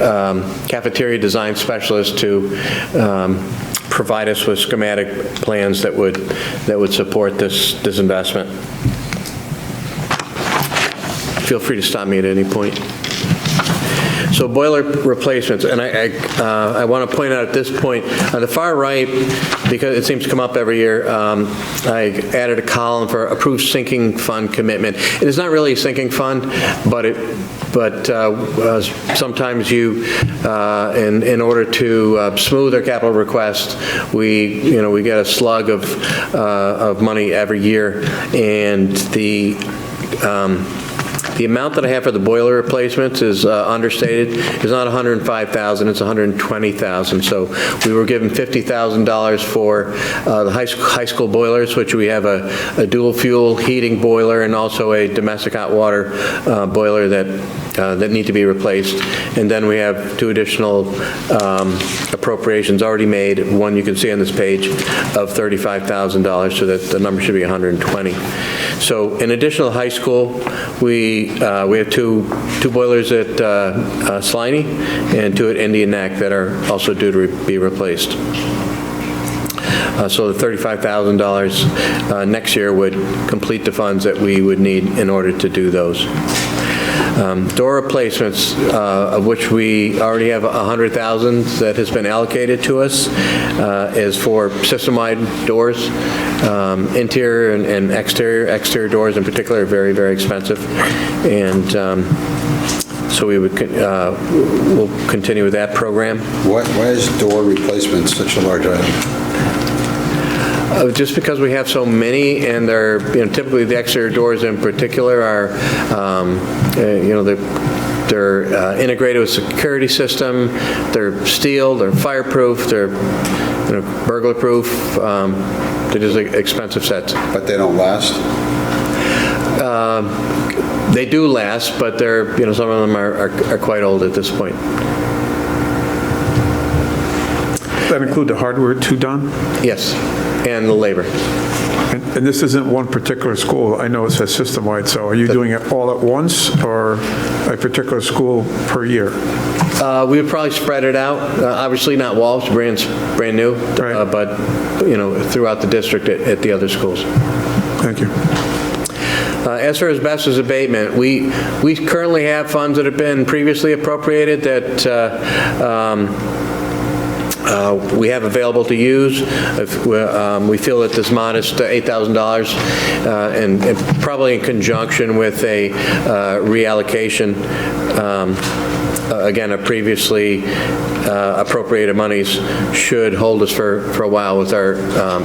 cafeteria design specialist, to provide us with schematic plans that would support this investment. Feel free to stop me at any point. So boiler replacements, and I want to point out at this point, on the far right, because it seems to come up every year, I added a column for approved sinking fund commitment. It is not really a sinking fund, but sometimes you, in order to smooth our capital request, we get a slug of money every year, and the amount that I have for the boiler replacements is understated. It's not $105,000, it's $120,000. So we were given $50,000 for the high school boilers, which we have a dual fuel heating boiler and also a domestic hot water boiler that need to be replaced. And then we have two additional appropriations already made. One you can see on this page of $35,000, so that the number should be $120,000. So in addition to high school, we we have two boilers at Sliney and two at Indian Neck that are also due to be replaced. So the $35,000 next year would complete the funds that we would need in order to do those. Door replacements, of which we already have $100,000 that has been allocated to us, is for system-wide doors. Interior and exterior doors in particular are very, very expensive. And so we would we'll continue with that program. Why is door replacement such a large item? Just because we have so many, and they're, typically the exterior doors in particular are, they're integrated with security system, they're steel, they're fireproof, they're burglar-proof, they're just expensive sets. But they don't last? They do last, but they're, some of them are quite old at this point. Does that include the hardware too, Don? Yes, and the labor. And this isn't one particular school. I know it says system-wide, so are you doing it all at once or a particular school per year? We would probably spread it out. Obviously not Walsh, brand new, right. But throughout the district at the other schools. Thank you. As for asbestos abatement, we currently have funds that have been previously appropriated that we have available to use. We feel that this modest $8,000 and probably in conjunction with a reallocation, again, of previously appropriated monies should hold us for a while with our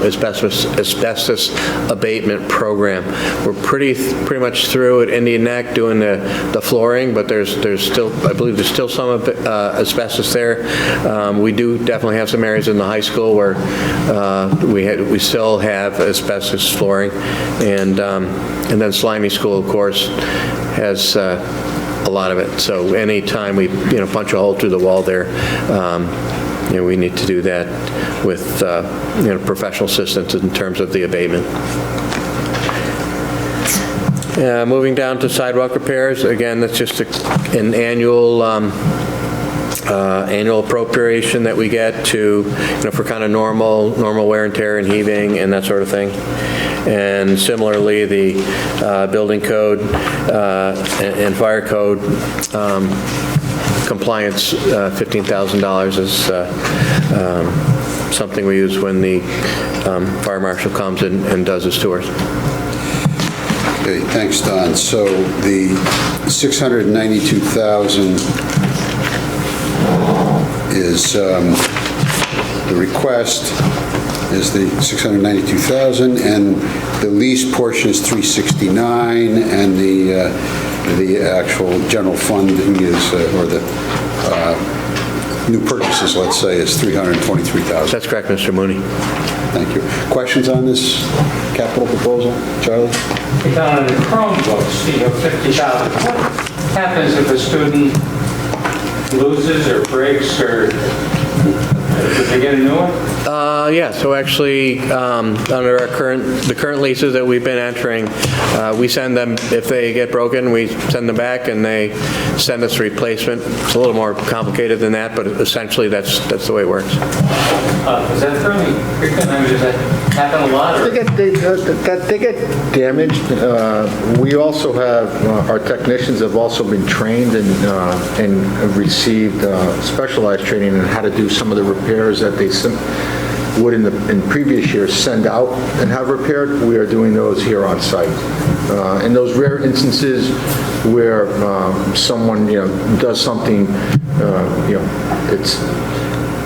asbestos abatement program. We're pretty much through at Indian Neck doing the flooring, but there's still, I believe there's still some asbestos there. We do definitely have some areas in the high school where we still have asbestos flooring, and then Slimy School, of course, has a lot of it. So anytime we punch a hole through the wall there, we need to do that with professional assistance in terms of the abatement. Moving down to sidewalk repairs, again, that's just an annual appropriation that we get to for kind of normal wear and tear and heaving and that sort of thing. And similarly, the building code and fire code compliance, $15,000 is something we use when the fire marshal comes and does his tours. Okay, thanks, Don. So the $692,000 is the request is the $692,000, and the lease portion is $369,000, and the actual general funding is, or the new purchases, let's say, is $323,000. That's correct, Mr. Mooney. Thank you. Questions on this capital proposal, Charlie? Down in the Chromebooks, $50,000. What happens if a student loses or breaks, or does they get a new one? Yeah, so actually, under the current leases that we've been entering, we send them, if they get broken, we send them back and they send us a replacement. It's a little more complicated than that, but essentially that's the way it works. Is that fairly frequent? I mean, does that happen a lot? Or? They get damaged. We also have, our technicians have also been trained and received specialized training on how to do some of the repairs that they would in previous years send out and have repaired. We are doing those here on site. In those rare instances where someone does something,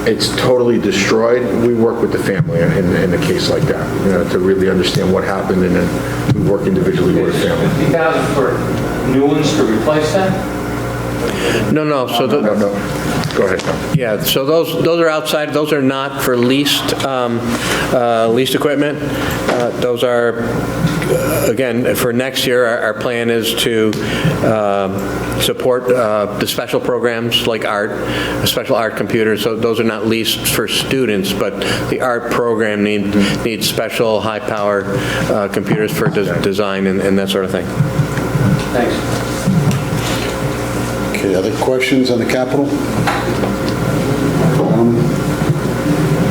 it's totally destroyed, we work with the family in a case like that, to really understand what happened, and then we work individually with the family. $50,000 for new ones to replace that? No. So no. Go ahead. Yeah, so those are outside. Those are not for leased equipment. Those are, again, for next year, our plan is to support the special programs like art, special art computers. So those are not leased for students, but the art program needs special high-powered computers for design and that sort of thing. Thanks. Okay, other questions on the capital?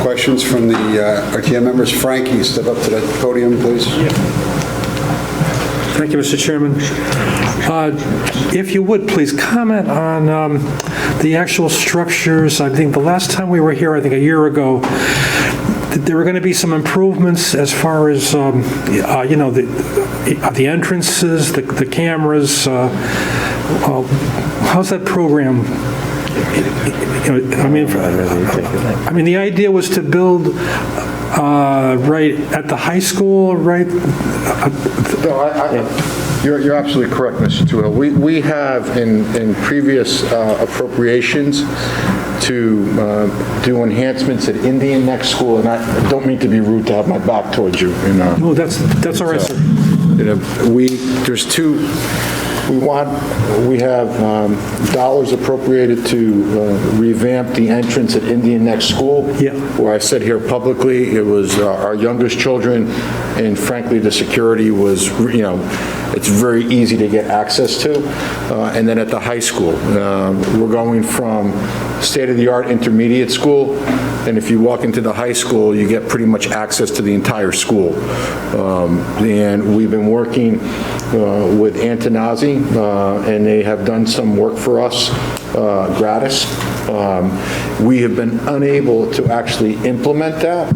Questions from the RTM members? Frankie, step up to the podium, please. Thank you, Mr. Chairman. If you would, please comment on the actual structures. I think the last time we were here, I think a year ago, there were going to be some improvements as far as, the entrances, the cameras. How's that program? I mean, the idea was to build right at the high school, right? No, you're absolutely correct, Mr. Tuhill. We have in previous appropriations to do enhancements at Indian Neck School, and I don't mean to be rude to have my back towards you. No, that's all right, sir. We have dollars appropriated to revamp the entrance at Indian Neck School. Yeah. Where I said here publicly, it was our youngest children, and frankly, the security was, it's very easy to get access to. And then at the high school, we're going from state-of-the-art intermediate school, and if you walk into the high school, you get pretty much access to the entire school. And we've been working with Antonazzi, and they have done some work for us gratis. We have been unable to actually implement that,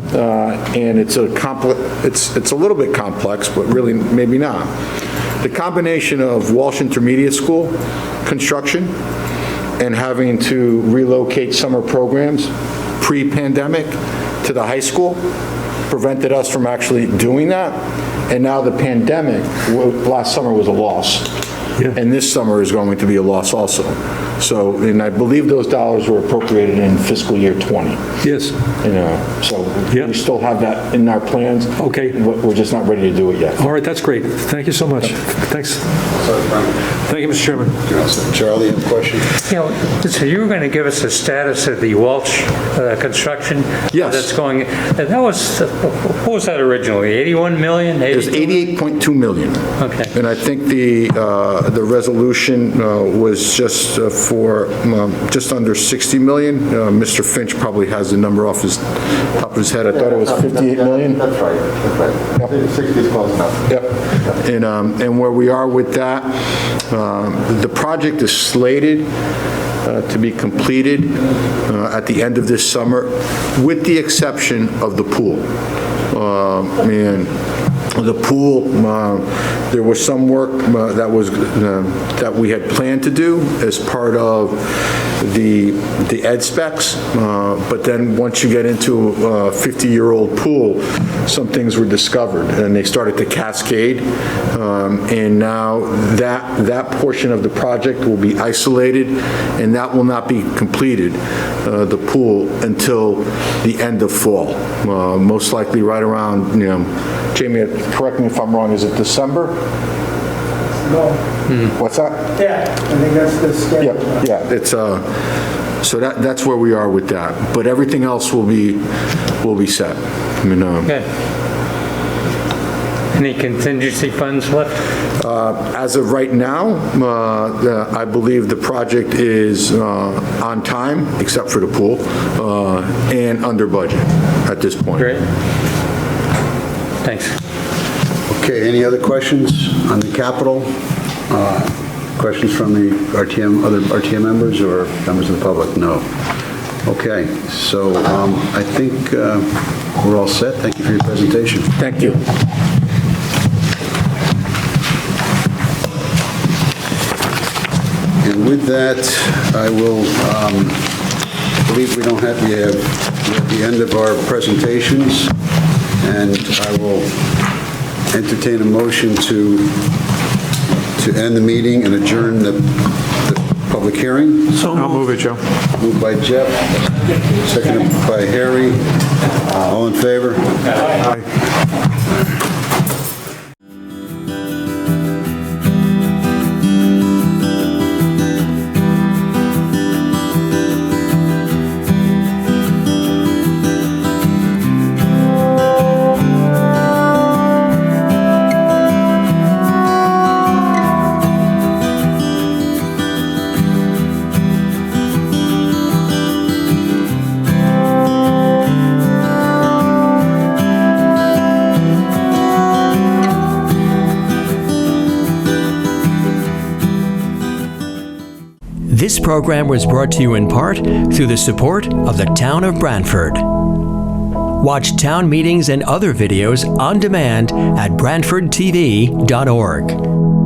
and it's a little bit complex, but really maybe not. The combination of Walsh Intermediate School construction and having to relocate summer programs pre-pandemic to the high school prevented us from actually doing that. And now the pandemic, last summer was a loss. Yeah. And this summer is going to be a loss also. So, and I believe those dollars were appropriated in fiscal year 20. Yes. So we still have that in our plans. Okay. We're just not ready to do it yet. All right, that's great. Thank you so much. Thanks. Thank you, Mr. Chairman. Charlie, you have a question? So you were going to give us a status of the Walsh construction? Yes. That's going, and that was, what was that originally, 81 million? It was 88.2 million. Okay. And I think the resolution was just for just under 60 million. Mr. Finch probably has the number off his top of his head. I thought it was 58 million. That's right. Yep. 60 is close enough. Yep. And where we are with that, the project is slated to be completed at the end of this summer, with the exception of the pool. The pool, there was some work that we had planned to do as part of the ed specs, but then once you get into a 50-year-old pool, some things were discovered and they started to cascade, and now that portion of the project will be isolated, and that will not be completed, the pool, until the end of fall, most likely right around, Jamie, correct me if I'm wrong, is it December? No. What's that? Yeah, I think that's the schedule. Yeah, it's, so that's where we are with that. But everything else will be set. Okay. Any contingency funds left? As of right now, I believe the project is on time, except for the pool, and under budget at this point. Great. Thanks. Okay, any other questions on the capital? Questions from the other RTM members or members of the public? No. Okay, so I think we're all set. Thank you for your presentation. Thank you. And with that, I will believe we're at the end of our presentations, and I will entertain a motion to end the meeting and adjourn the public hearing. I'll move it, Joe. Moved by Jeff, seconded by Harry. All in favor? Aye. This program was brought to you in part through the support of the Town of Branford. Watch town meetings and other videos on demand at BranfordTV.org.